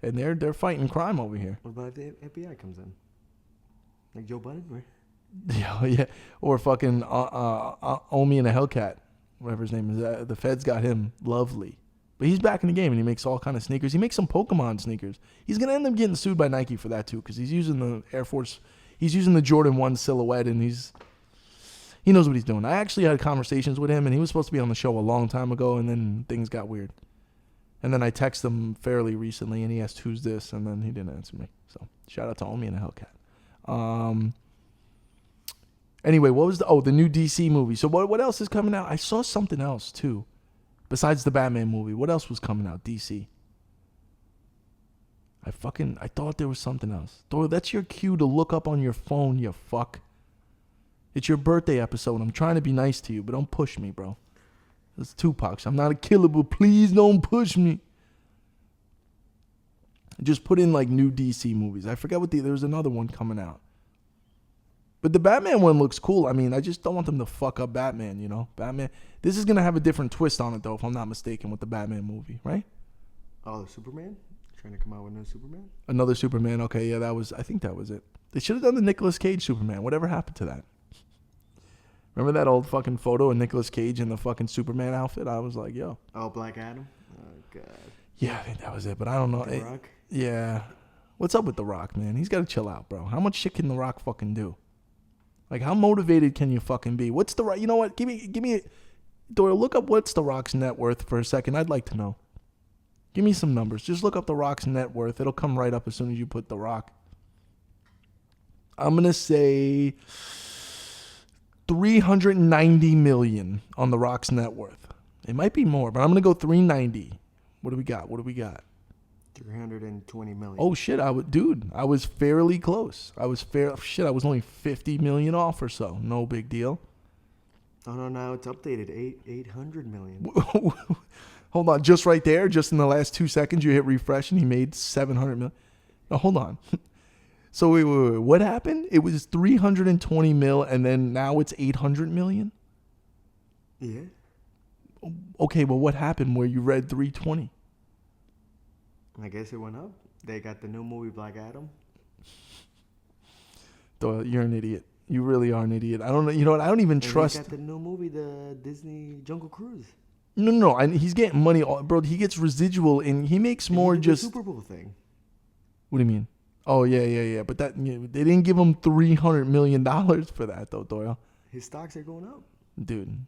and they're fighting crime over here. What about if the FBI comes in, like Joe Budden? Right? Yeah, or fucking Omi and a Hellcat, whatever his name is. The feds got him, lovely, but he's back in the game and he makes all kind of sneakers. He makes some Pokemon sneakers. He's gonna end up getting sued by Nike for that too, because he's using the Air Force. He's using the Jordan 1 silhouette, and he knows what he's doing. I actually had conversations with him, and he was supposed to be on the show a long time ago, and then things got weird. And then I texted him fairly recently, and he asked, who's this? And then he didn't answer me. So shout out to Omi and a Hellcat. Anyway, what was the new DC movie? So what else is coming out? I saw something else, too, besides the Batman movie. What else was coming out, DC? I thought there was something else. Doyle, that's your cue to look up on your phone, you fuck. It's your birthday episode. I'm trying to be nice to you, but don't push me, bro. It's Tupac. I'm not a killer, but please don't push me. Just put in like new DC movies. I forgot there was another one coming out. But the Batman one looks cool. I mean, I just don't want them to fuck up Batman, you know? Batman. This is going to have a different twist on it, though, if I'm not mistaken, with the Batman movie, right? Oh, the Superman? Trying to come out with no Superman? Another Superman. Okay, yeah, I think that was it. They should have done the Nicolas Cage Superman. Whatever happened to that? Remember that old fucking photo of Nicolas Cage in the fucking Superman outfit? I was like, yo. Oh, Black Adam? Oh, God. Yeah, I think that was it, but I don't know. The Rock? Yeah. What's up with The Rock, man? He's got to chill out, bro. How much shit can The Rock fucking do? Like, how motivated can you fucking be? What's The Rock? You know what? Give me Doyle, look up what's The Rock's net worth for a second. I'd like to know. Give me some numbers. Just look up The Rock's net worth. It'll come right up as soon as you put The Rock. I'm going to say $390 million on The Rock's net worth. It might be more, but I'm going to go 390. What do we got? 320 million. Oh shit, I was fairly close. I was only 50 million off or so. No big deal. Oh no, now it's updated 800 million. Hold on, just right there, just in the last 2 seconds you hit refresh and he made 700 million. No, hold on. So wait. What happened? It was 320 mil, and then now it's 800 million. Yeah. Okay, but what happened where you read 320? I guess it went up. They got the new movie Black Adam. Doyle, you're an idiot. You really are an idiot. I don't know. You know what? I don't even And trust. they got the new movie, the Disney Jungle Cruise. No. He's getting money, bro. He gets residual, and he makes more. And he did the Just Super Bowl thing. What do you mean? Oh yeah. But that they didn't give him $300 million for that though, Doyle. His stocks are going up. Dude,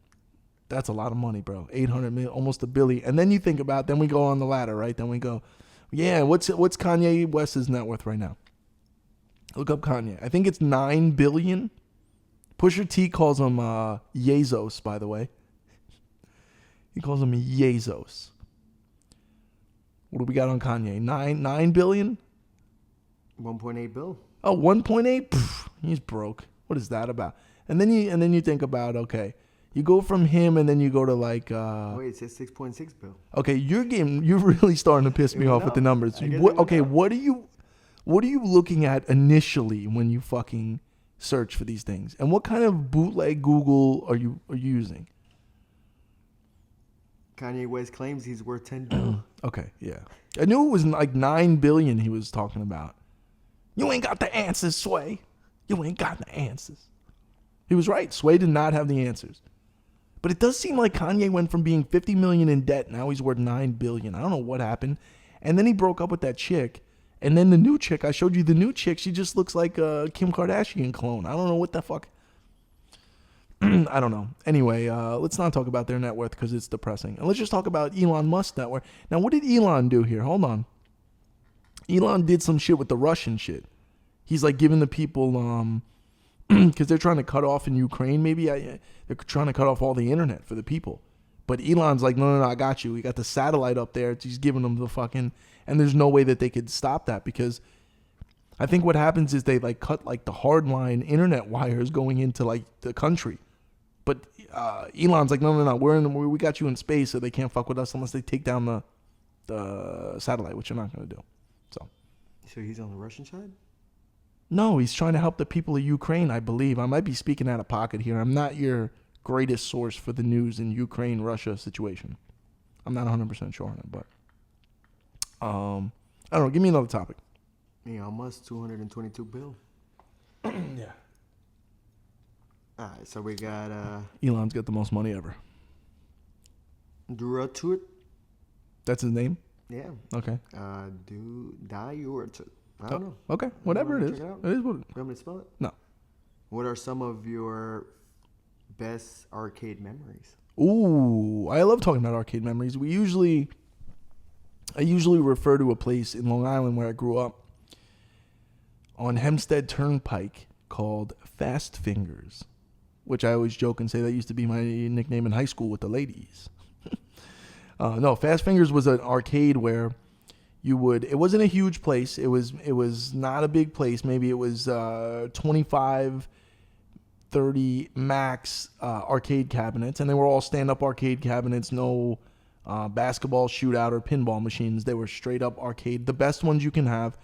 that's a lot of money, bro. 800 million, almost $1 billion. And then you think about, then we go on the ladder, right? Then we go, yeah. What's Kanye West's net worth right now? Look up Kanye. I think it's $9 billion. Pusha T calls him Yezos, by the way. He calls him Yezos. What do we got on Kanye? $9 billion? 1.8 bill. Oh, 1.8? Pff, he's broke. What is that about? And then you think about, okay, you go from him and then you go to like Wait, it says 6.6 bill. Okay, you're really starting to piss me off with the numbers. What are you looking at initially when you fucking search for these things? And what kind of bootleg Google are you using? Kanye West claims he's worth 10 bill. Okay, yeah. I knew it was like 9 billion he was talking about. You ain't got the answers, Sway. You ain't got the answers. He was right. Sway did not have the answers. But it does seem like Kanye went from being 50 million in debt, now he's worth 9 billion. I don't know what happened. And then he broke up with that chick. And then the new chick, I showed you the new chick, she just looks like a Kim Kardashian clone. I don't know what the fuck. I don't know. Anyway, let's not talk about their net worth because it's depressing. And let's just talk about Elon Musk's net worth. Now, what did Elon do here? Hold on. Elon did some shit with the Russian shit. He's like giving the people, because they're trying to cut off in Ukraine, maybe. They're trying to cut off all the internet for the people. But Elon's like, no, I got you. We got the satellite up there. He's giving them the fucking, and there's no way that they could stop that because I think what happens is they like cut like the hardline internet wires going into like the country. But Elon's like, no, we got you in space, so they can't fuck with us unless they take down the satellite, which you're not going to do. So he's on the Russian side? No, he's trying to help the people of Ukraine, I believe. I might be speaking out of pocket here. I'm not your greatest source for the news in Ukraine-Russia situation. I'm not 100% sure on it, but I don't know. Give me another topic. Elon Musk, 222 bill. Yeah. All right, so we got Elon's got the most money ever. Duratut. That's his name? Yeah. Okay. Duratut. I don't know. Okay, whatever it is. Check it out? It is what it is. You want me to spell it? No. What are some of your best arcade memories? Ooh, I love talking about arcade memories. I usually refer to a place in Long Island where I grew up on Hempstead Turnpike called Fast Fingers, which I always joke and say that used to be my nickname in high school with the ladies. No, Fast Fingers was an arcade where it wasn't a huge place. It was not a big place. Maybe it was 25, 30 max arcade cabinets, and they were all stand-up arcade cabinets, no basketball shootout or pinball machines. They were straight up arcade, the best ones you can have.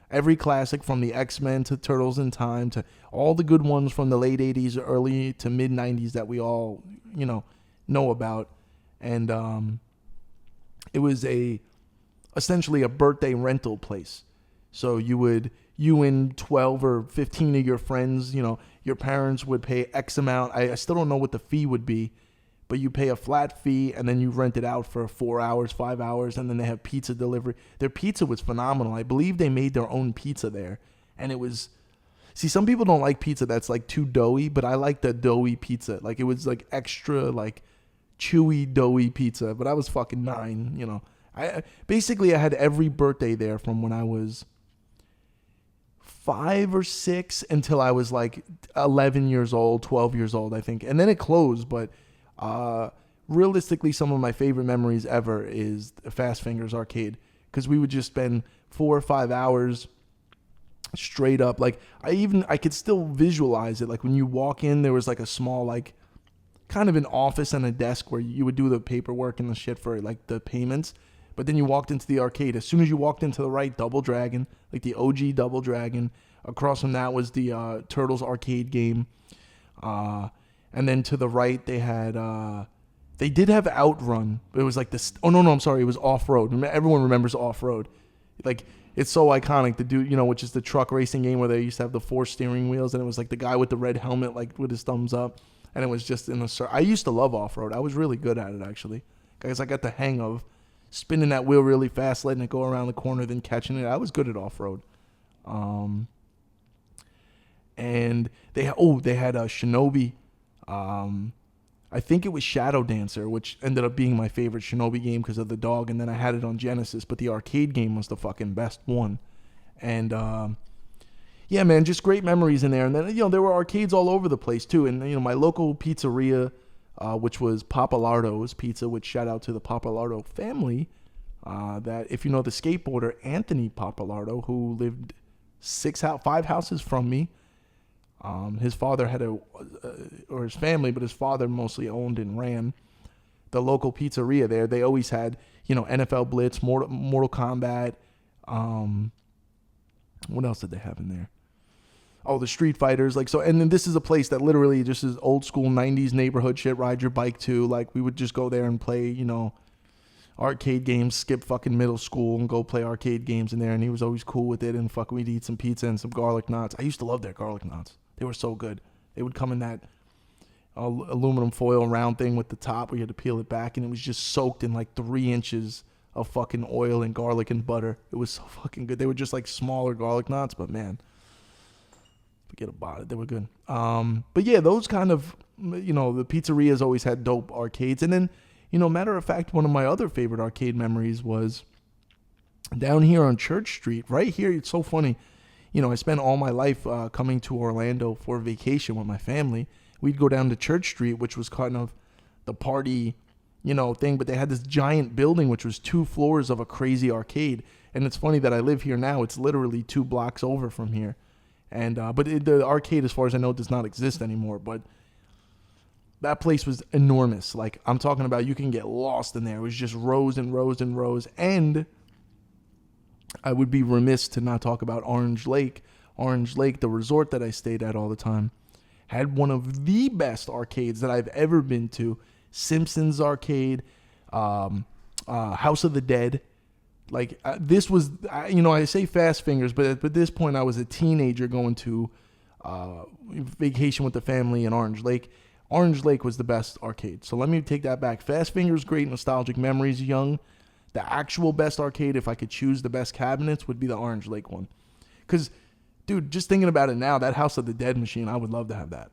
Every classic from the X-Men to Turtles in Time to all the good ones from the late 80s, early to mid 90s that we all, know about. And it was essentially a birthday rental place. So you and 12 or 15 of your friends, your parents would pay X amount. I still don't know what the fee would be, but you pay a flat fee and then you rent it out for 4 hours, 5 hours, and then they have pizza delivery. Their pizza was phenomenal. I believe they made their own pizza there. And it was, some people don't like pizza that's like too doughy, but I like the doughy pizza. Like it was like extra like chewy, doughy pizza, but I was fucking 9, I had every birthday there from when I was 5 or 6 until I was like 11 years old, 12 years old, I think. And then it closed, but realistically, some of my favorite memories ever is Fast Fingers Arcade because we would just spend 4 or 5 hours straight up. Like I could still visualize it. Like when you walk in, there was like a small, like kind of an office and a desk where you would do the paperwork and the shit for like the payments. But then you walked into the arcade. As soon as you walked into the right, Double Dragon, like the OG Double Dragon. Across from that was the Turtles arcade game. And then to the right, they had... they did have Outrun. It was like this... Oh, no, I'm sorry. It was Off-Road. Everyone remembers Off-Road. Like, it's so iconic. The dude, which is the truck racing game where they used to have the 4 steering wheels. And it was like the guy with the red helmet, like with his thumbs up. And it was just in a circle. I used to love Off-Road. I was really good at it, actually. Because I got the hang of spinning that wheel really fast, letting it go around the corner, then catching it. I was good at Off-Road. And they had a Shinobi. I think it was Shadow Dancer, which ended up being my favorite Shinobi game because of the dog. And then I had it on Genesis, but the arcade game was the fucking best one. And yeah, man, just great memories in there. And then there were arcades all over the place too. And my local pizzeria, which was Papalardo's Pizza, which shout out to the Papalardo family. That if you know the skateboarder Anthony Papalardo, who lived 5 houses from me. His father had or his family, but his father mostly owned and ran the local pizzeria there. They always had, NFL Blitz, Mortal Kombat. What else did they have in there? Oh, the Street Fighters. And then this is a place that literally just is old school 90s neighborhood shit. Ride your bike to. We would just go there and play, arcade games, skip fucking middle school and go play arcade games in there. And he was always cool with it. And we'd eat some pizza and some garlic knots. I used to love their garlic knots. They were so good. They would come in that aluminum foil round thing with the top where you had to peel it back, and it was just soaked in 3 inches of fucking oil and garlic and butter. It was so fucking good. They were just smaller garlic knots, but man, forget about it. They were good. But yeah, those kind of, the pizzerias always had dope arcades. And then, matter of fact, one of my other favorite arcade memories was down here on Church Street. Right here, it's so funny. I spent all my life coming to Orlando for vacation with my family. We'd go down to Church Street, which was kind of the party, thing. But they had this giant building, which was 2 floors of a crazy arcade. And it's funny that I live here now. It's literally 2 blocks over from here. And but the arcade, as far as I know, does not exist anymore. But that place was enormous. I'm talking about, you can get lost in there. It was just rows and rows and rows. And I would be remiss to not talk about Orange Lake. Orange Lake, the resort that I stayed at all the time, had one of the best arcades that I've ever been to. Simpsons Arcade, House of the Dead. This was, I say fast fingers, but at this point I was a teenager going to vacation with the family in Orange Lake. Orange Lake was the best arcade. So let me take that back. Fast fingers, great nostalgic memories, young. The actual best arcade, if I could choose the best cabinets, would be the Orange Lake one. Because, dude, just thinking about it now, that House of the Dead machine, I would love to have that.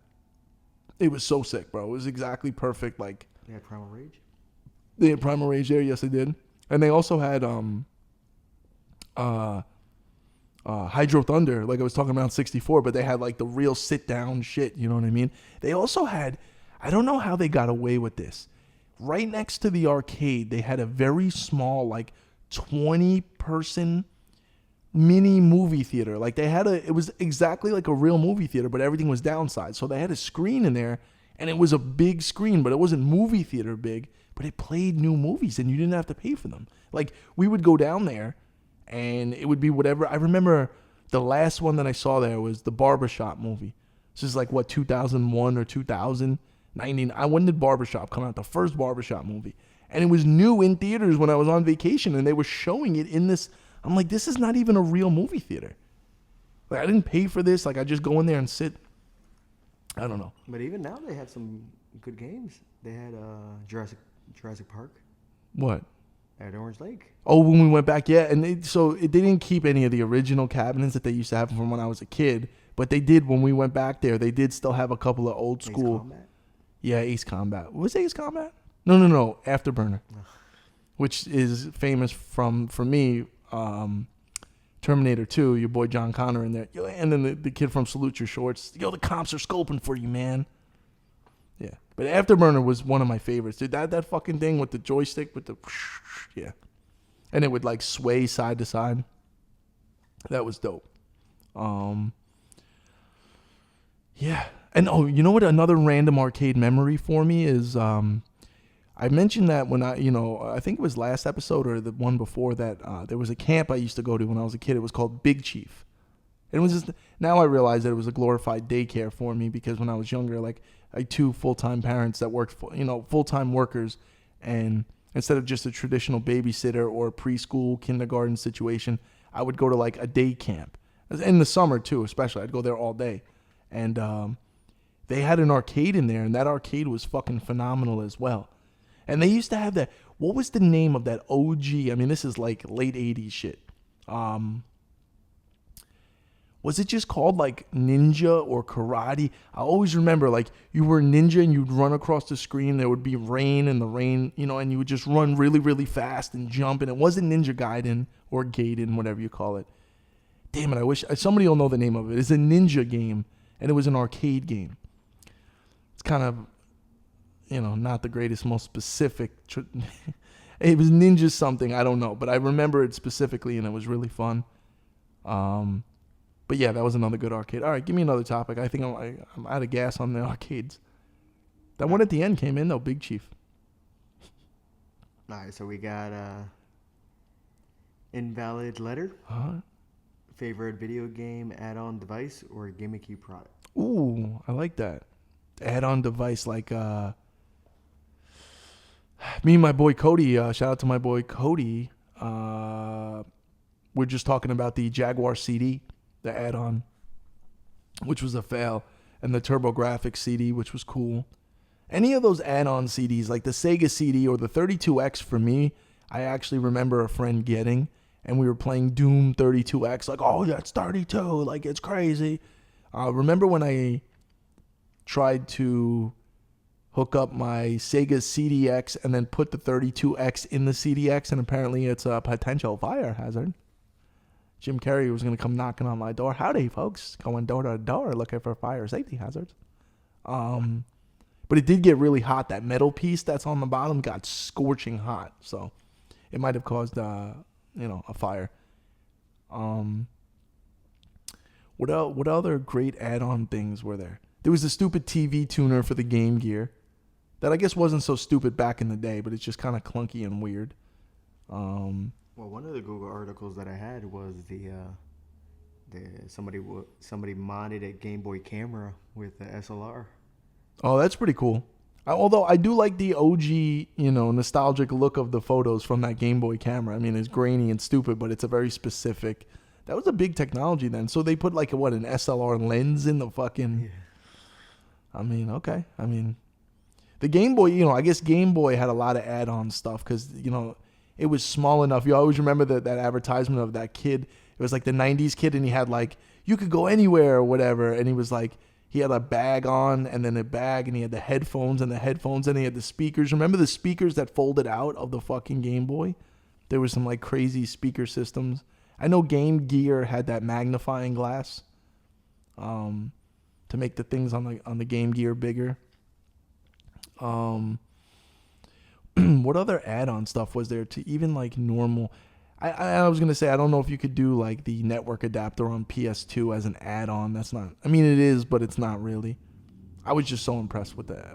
It was so sick, bro. It was exactly perfect. They had Primal Rage? They had Primal Rage there, yes, they did. And they also had Hydro Thunder, like I was talking about 64, but they had the real sit-down shit, you know what I mean? They also had, I don't know how they got away with this. Right next to the arcade, they had a very small, 20-person mini movie theater. It was exactly like a real movie theater, but everything was downsized. So they had a screen in there, and it was a big screen, but it wasn't movie theater big, but it played new movies, and you didn't have to pay for them. We would go down there, and it would be whatever. I remember the last one that I saw there was the Barbershop movie. This is 2001 or 2000. When did Barbershop come out? The first Barbershop movie. And it was new in theaters when I was on vacation, and they were showing it in this. I'm like, this is not even a real movie theater. I didn't pay for this. I just go in there and sit. I don't know. But even now they have some good games. They had Jurassic Park. What? At Orange Lake. Oh, when we went back, yeah. And they didn't keep any of the original cabinets that they used to have from when I was a kid. But they did, when we went back there, they did still have a couple of old school. Ace Combat? Yeah, Ace Combat. Was it Ace Combat? No. Afterburner. Which is famous for me, Terminator 2, your boy John Connor in there. And then the kid from Salute Your Shorts. The cops are scoping for you, man. Yeah. But Afterburner was one of my favorites. Dude, that fucking thing with the joystick, with the... Yeah. And it would sway side to side. That was dope. Yeah. And you know what? Another random arcade memory for me is I I mentioned that when I think it was last episode or the one before that, there was a camp I used to go to when I was a kid. It was called Big Chief. It was just, now I realize that it was a glorified daycare for me because when I was younger, like I had 2 full-time parents that worked for, full-time workers, and instead of just a traditional babysitter or preschool, kindergarten situation, I would go to like a day camp. In the summer too, especially. I'd go there all day. And they had an arcade in there, and that arcade was fucking phenomenal as well. And they used to have that. What was the name of that OG? I mean, this is like late 80s shit. Was it just called like Ninja or Karate? I always remember like you were a ninja and you'd run across the screen. There would be rain and the rain, and you would just run really, really fast and jump. And it wasn't Ninja Gaiden or Gaiden, whatever you call it. Damn it, I wish somebody will know the name of it. It's a ninja game, and it was an arcade game. It's kind of, not the greatest, most specific. It was Ninja something, I don't know, but I remember it specifically, and it was really fun. But yeah, that was another good arcade. All right, give me another topic. I think I'm out of gas on the arcades. That one at the end came in though, Big Chief. All right, so we got invalid letter. Favorite video game add-on device or Gamecube product? Ooh, I like that. Add-on device like me and my boy Cody. Shout out to my boy Cody. We're just talking about the Jaguar CD, the add-on, which was a fail, and the TurboGrafx CD, which was cool. Any of those add-on CDs, like the Sega CD or the 32X for me, I actually remember a friend getting, and we were playing Doom 32X, like, oh, that's 32, like, it's crazy. Remember when I tried to hook up my Sega CDX and then put the 32X in the CDX, and apparently it's a potential fire hazard. Jim Carrey was going to come knocking on my door. Howdy, folks. Going door to door looking for fire safety hazards. But it did get really hot. That metal piece that's on the bottom got scorching hot. So it might have caused, a fire. What other great add-on things were there? There was the stupid TV tuner for the Game Gear. That I guess wasn't so stupid back in the day, but it's just kind of clunky and weird. Well, one of the Google articles that I had was somebody modded a Game Boy camera with the SLR. Oh, that's pretty cool. Although I do like the OG, nostalgic look of the photos from that Game Boy camera. I mean, it's grainy and stupid, but it's a very specific. That was a big technology then. So they put like an SLR lens in the fucking. Yeah. I mean, okay. I mean, the Game Boy, I guess Game Boy had a lot of add-on stuff because, it was small enough. You always remember that advertisement of that kid. It was like the 90s kid, and he had like, you could go anywhere or whatever. And he was like, he had a bag on and then a bag, and he had the headphones and then he had the speakers. Remember the speakers that folded out of the fucking Game Boy? There was some like crazy speaker systems. I know Game Gear had that magnifying glass to make the things on the Game Gear bigger. What other add-on stuff was there to even like normal? I was gonna say I don't know if you could do like the network adapter on PS2 as an add-on. That's not. I mean, it is, but it's not really. I was just so impressed with the.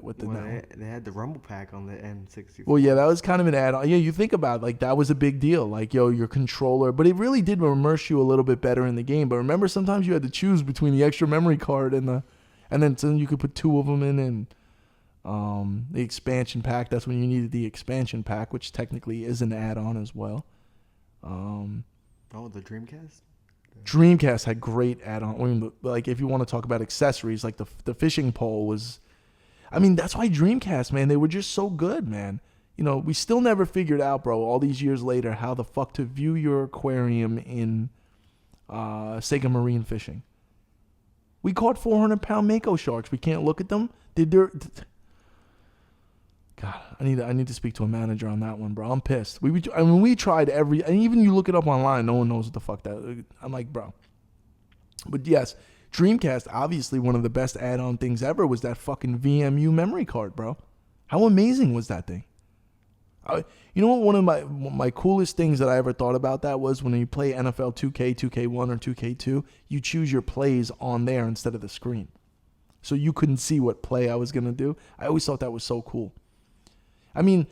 They had the Rumble Pack on the N64. Well, yeah, that was kind of an add-on. Yeah, you think about it, like that was a big deal. Like, your controller, but it really did immerse you a little bit better in the game. But remember, sometimes you had to choose between the extra memory card and then you could put 2 of them in, and the expansion pack. That's when you needed the expansion pack, which technically is an add-on as well. The Dreamcast. Dreamcast had great add-on. I mean, like if you want to talk about accessories, like the fishing pole was. I mean, that's why Dreamcast, man, they were just so good, man. We still never figured out, bro, all these years later, how the fuck to view your aquarium in Sega Marine Fishing. We caught 400-pound mako sharks. We can't look at them. God, I need to speak to a manager on that one, bro. I'm pissed. We tried and even you look it up online, no one knows what the fuck that. I'm like, bro. But yes, Dreamcast, obviously one of the best add-on things ever was that fucking VMU memory card, bro. How amazing was that thing? You know what? One of my coolest things that I ever thought about that was when you play NFL 2K, 2K1, or 2K2, you choose your plays on there instead of the screen. So you couldn't see what play I was going to do. I always thought that was so cool. I mean,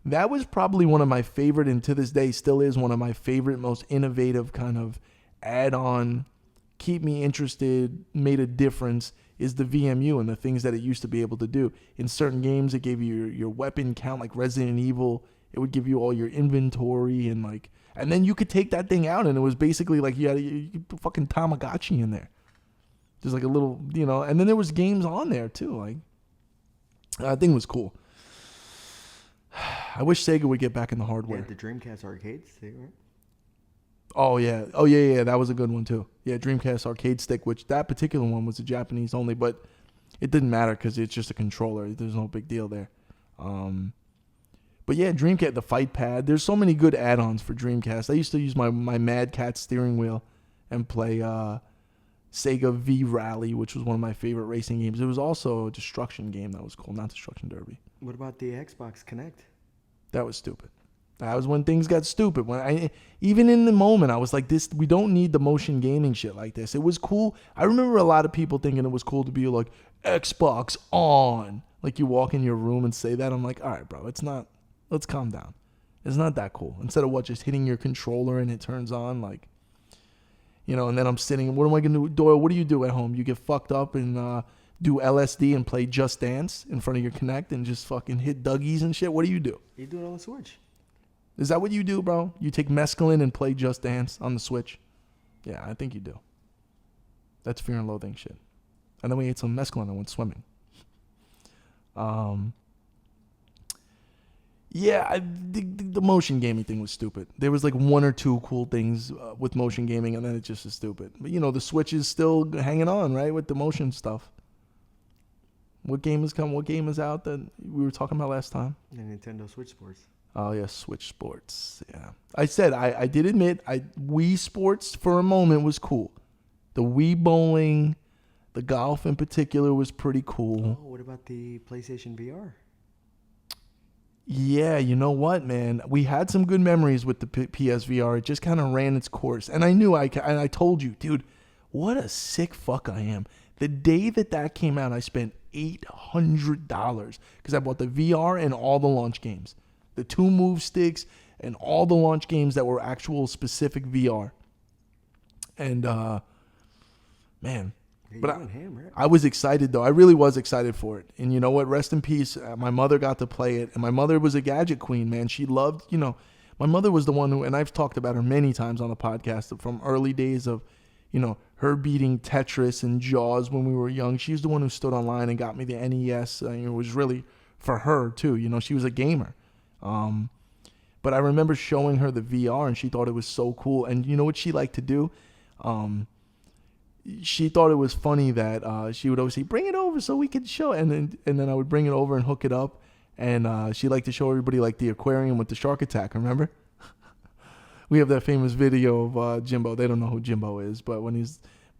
that was probably one of my favorite, and to this day still is one of my favorite, most innovative kind of add-on, keep me interested, made a difference, is the VMU and the things that it used to be able to do. In certain games, it gave you your weapon count, like Resident Evil. It would give you all your inventory and then you could take that thing out, and it was basically like you could put fucking Tamagotchi in there. Just like a little, and then there was games on there too. Like, that thing was cool. I wish Sega would get back in the hardware. Yeah, the Dreamcast arcade stick, right? Oh yeah, that was a good one too. Yeah, Dreamcast arcade stick, which that particular one was a Japanese only, but it didn't matter because it's just a controller. There's no big deal there. But yeah, Dreamcast, the fight pad. There's so many good add-ons for Dreamcast. I used to use my Mad Cat steering wheel and play Sega V Rally, which was one of my favorite racing games. It was also a destruction game that was cool, not Destruction Derby. What about the Xbox Connect? That was stupid. That was when things got stupid. Even in the moment, I was like, "This, we don't need the motion gaming shit like this." It was cool. I remember a lot of people thinking it was cool to be like Xbox on, like you walk in your room and say that. I'm like, all right, bro, it's not. Let's calm down. It's not that cool. Instead of just hitting your controller and it turns on, like, and then I'm sitting. What am I gonna do, Doyle? What do you do at home? You get fucked up and do LSD and play Just Dance in front of your Kinect and just fucking hit Dougies and shit. What do? You do it on the Switch. Is that what you do, bro? You take mescaline and play Just Dance on the Switch? Yeah, I think you do. That's Fear and Loathing shit. And then we ate some mescaline and went swimming. Yeah, the motion gaming thing was stupid. There was like one or two cool things with motion gaming, and then it just is stupid. But the Switch is still hanging on, right, with the motion stuff. What game is out that we were talking about last time? The Nintendo Switch Sports. Oh yeah, Switch Sports. Yeah, I said I did admit Wii Sports for a moment was cool. The Wii bowling, the golf in particular was pretty cool. Oh, what about the PlayStation VR? Yeah, you know what, man? We had some good memories with the PSVR. It just kind of ran its course, and I told you, dude, what a sick fuck I am. The day that came out, I spent $800 because I bought the VR and all the launch games. The 2 move sticks and all the launch games that were actual specific VR. And, man. But I was excited, though. I really was excited for it. And you know what? Rest in peace. My mother got to play it. And my mother was a gadget queen, man. She loved, my mother was the one who, and I've talked about her many times on the podcast from early days of, her beating Tetris and Jaws when we were young. She's the one who stood online and got me the NES. It was really for her, too. She was a gamer. But I remember showing her the VR, and she thought it was so cool. And you know what she liked to do? She thought it was funny that she would always say, "Bring it over so we can show." And then I would bring it over and hook it up. And she liked to show everybody like the aquarium with the shark attack. Remember? We have that famous video of Jimbo. They don't know who Jimbo is, but when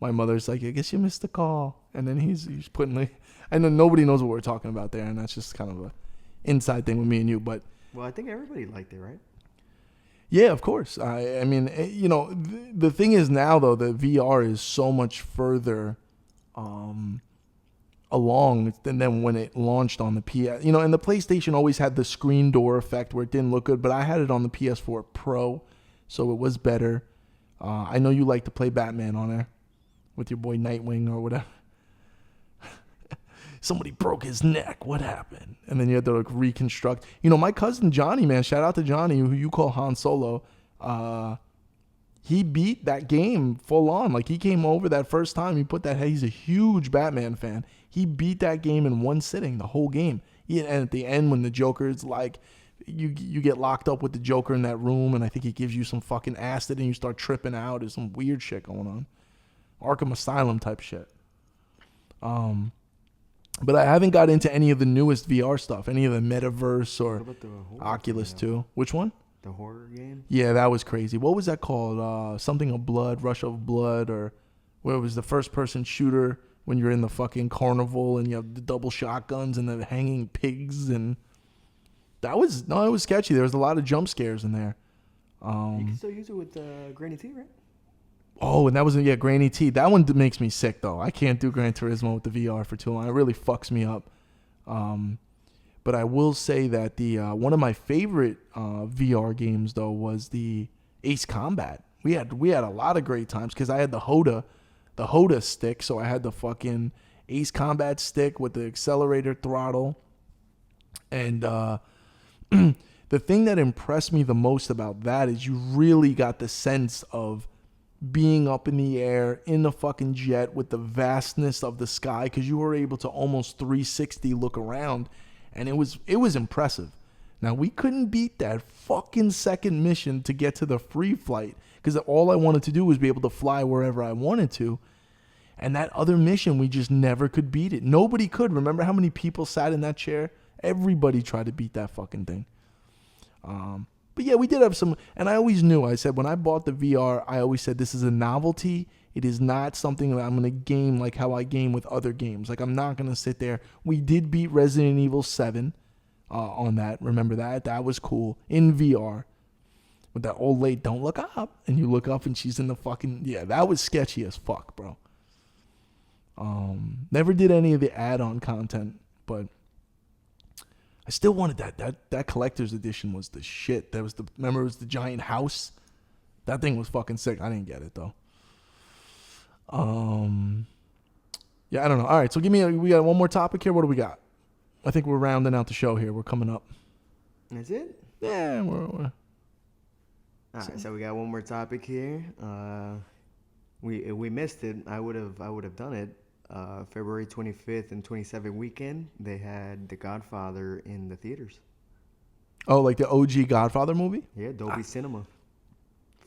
my mother's like, "I guess you missed the call," and then he's putting I know nobody knows what we're talking about there, and that's just kind of a inside thing with me and you. But well, I think everybody liked it, right? Yeah, of course. I mean, the thing is now, though, the VR is so much further along than when it launched on the PS. And the PlayStation always had the screen door effect where it didn't look good, but I had it on the PS4 Pro, so it was better. I know you like to play Batman on there with your boy Nightwing or whatever. Somebody broke his neck. What happened? And then you had to reconstruct. My cousin Johnny, man, shout out to Johnny, who you call Han Solo. He beat that game full on. Like, he came over that first time. He's a huge Batman fan. He beat that game in one sitting, the whole game. And at the end, when the Joker's like, you get locked up with the Joker in that room, and I think he gives you some fucking acid, and you start tripping out. There's some weird shit going on. Arkham Asylum type shit. But I haven't got into any of the newest VR stuff, any of the Metaverse or Oculus 2. Which one? The horror game? Yeah, that was crazy. What was that called? Something of Blood, Rush of Blood, or where it was the first-person shooter when you're in the fucking carnival and you have the double shotguns and the hanging pigs. And it was sketchy. There was a lot of jump scares in there. You can still use it with Granny T, right? Oh, and that was, Granny T. That one makes me sick, though. I can't do Gran Turismo with the VR for too long. It really fucks me up. But I will say that the one of my favorite VR games though was the Ace Combat. We had a lot of great times because I had the Hoda stick, so I had the fucking Ace Combat stick with the accelerator throttle. And the thing that impressed me the most about that is you really got the sense of being up in the air in the fucking jet with the vastness of the sky, because you were able to almost 360 look around, and it was impressive. Now, we couldn't beat that fucking second mission to get to the free flight, because all I wanted to do was be able to fly wherever I wanted to. And that other mission, we just never could beat it. Nobody could. Remember how many people sat in that chair? Everybody tried to beat that fucking thing. But yeah, we did have some, and I always knew, I said, when I bought the VR, I always said, this is a novelty. It is not something that I'm going to game like how I game with other games. Like, I'm not going to sit there. We did beat Resident Evil 7 on that. Remember that? That was cool. In VR. With that old lady, don't look up. And you look up and she's in the fucking, yeah, that was sketchy as fuck, bro. Never did any of the add-on content, but I still wanted that collector's edition was the shit. Remember it was the giant house? That thing was fucking sick. I didn't get it though. Yeah, I don't know. All right, so we got one more topic here. What do we got? I think we're rounding out the show here. We're coming up. That's it? Yeah, we're all right, so we got one more topic here. We missed it. I would have done it. February 25th and 27th weekend, they had The Godfather in the theaters. Oh, like the OG Godfather movie? Yeah, Dolby Cinema,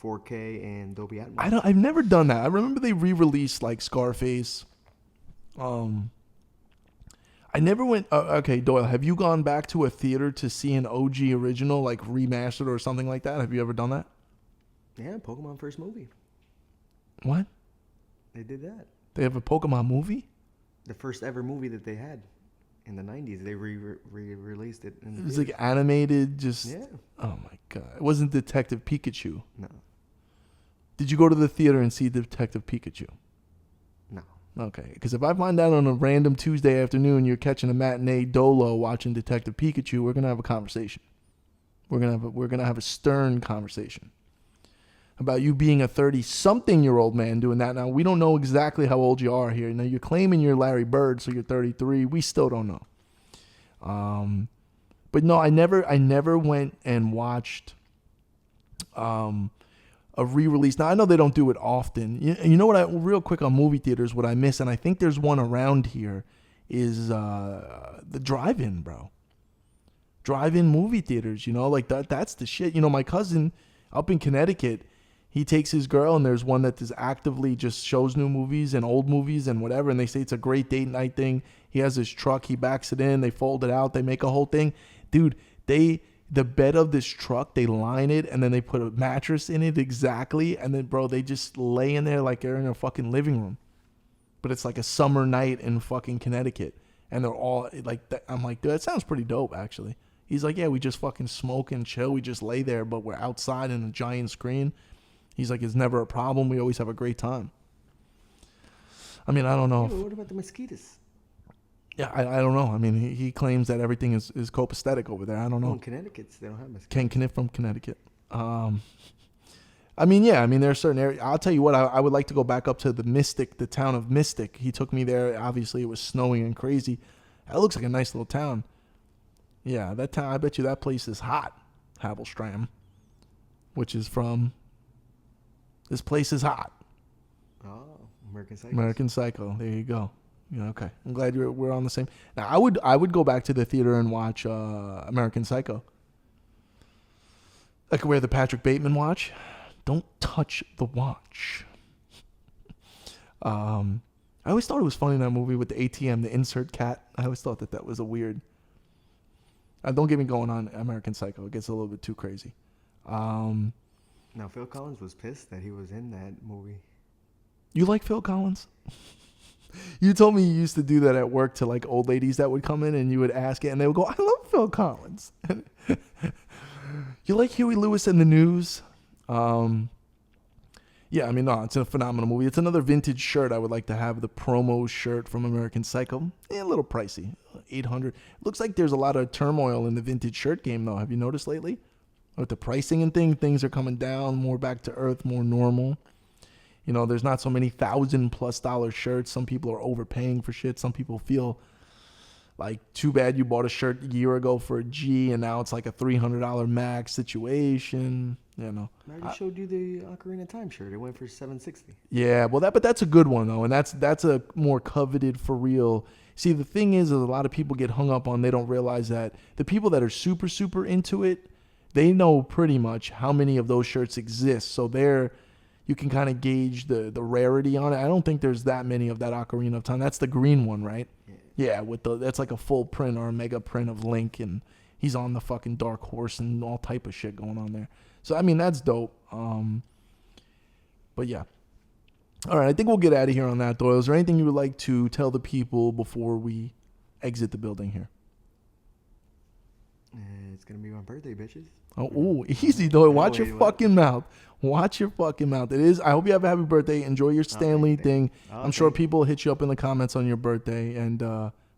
4K and Dolby Atmos. I've never done that. I remember they re-released like Scarface. I never went. Okay, Doyle, have you gone back to a theater to see an OG original, like remastered or something like that? Have you ever done that? Yeah, Pokemon first movie. What? They did that. They have a Pokemon movie? The first ever movie that they had in the 90s. They re-released it. It was like animated, just... Yeah. Oh, my God. It wasn't Detective Pikachu. No. Did you go to the theater and see Detective Pikachu? No. Okay. Because if I find out on a random Tuesday afternoon you're catching a matinee dolo watching Detective Pikachu, we're going to have a conversation. We're gonna have a stern conversation about you being a 30-something-year-old man doing that. Now, we don't know exactly how old you are here. Now, you're claiming you're Larry Bird, so you're 33. We still don't know. But no, I never went and watched a re-release. Now, I know they don't do it often. You know what? Real quick on movie theaters, what I miss, and I think there's one around here, is the drive-in, bro. Drive-in movie theaters, like that's the shit. My cousin up in Connecticut, he takes his girl, and there's one that is actively just shows new movies and old movies and whatever, and they say it's a great date night thing. He has his truck, he backs it in, they fold it out, they make a whole thing. Dude, the bed of this truck, they line it, and then they put a mattress in it exactly, and then, bro, they just lay in there like they're in a fucking living room. But it's like a summer night in fucking Connecticut, and they're all like that. I'm like, dude, that sounds pretty dope, actually. He's like, yeah, we just fucking smoke and chill. We just lay there, but we're outside in a giant screen. He's like, it's never a problem. We always have a great time. I mean, I don't know. Yeah, what about the mosquitoes? Yeah, I don't know. I mean, he claims that everything is copacetic over there. I don't know. Oh, in Connecticut, they don't have mosquitoes. Ken Kniff from Connecticut. I mean, yeah. I mean, there are certain areas. I'll tell you what. I would like to go back up to the town of Mystic. He took me there. Obviously, it was snowing and crazy. That looks like a nice little town. Yeah, that town. I bet you that place is hot. Havelstram, which is from. This place is hot. Oh, American Psycho. American Psycho. There you go. Yeah, okay. I'm glad we're on the same. Now, I would go back to the theater and watch American Psycho. I could wear the Patrick Bateman watch. Don't touch the watch. I always thought it was funny in that movie with the ATM, the insert cat. I always thought that was a weird. Don't get me going on American Psycho. It gets a little bit too crazy. Now, Phil Collins was pissed that he was in that movie. You like Phil Collins? You told me you used to do that at work to like old ladies that would come in, and you would ask it, and they would go, I love Phil Collins. You like Huey Lewis and the News? Yeah, Yeah, I mean, no, it's a phenomenal movie. It's another vintage shirt I would like to have. The promo shirt from American Psycho. A little pricey, 800. Looks like there's a lot of turmoil in the vintage shirt game, though. Have you noticed lately? With the pricing and things are coming down, more back to earth, more normal. You know, there's not so many $1,000+ shirts. Some people are overpaying for shit. Some people feel like, too bad you bought a shirt a year ago for a G and now it's like a $300 max situation. You know, I already showed you the Ocarina of Time shirt. It went for $760. Yeah, well, but that's a good one though, and that's a more coveted for real. See, the thing is, a lot of people get hung up on. They don't realize that the people that are super into it, they know pretty much how many of those shirts exist. So you can kind of gauge the rarity on it. I don't think there's that many of that Ocarina of Time. That's the green one, right? Yeah, that's like a full print or a mega print of Link, and he's on the fucking dark horse and all type of shit going on there. So I mean, that's dope. But yeah. All right, I think we'll get out of here on that, Doyle. Is there anything you would like to tell the people before we exit the building here? It's gonna be my birthday, bitches. Oh, ooh, easy, Doyle. Watch your fucking mouth. Watch your fucking mouth. It is. I hope you have a happy birthday. Enjoy your Stanley thing. I'm sure people will hit you up in the comments on your birthday. And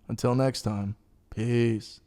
until next time, peace.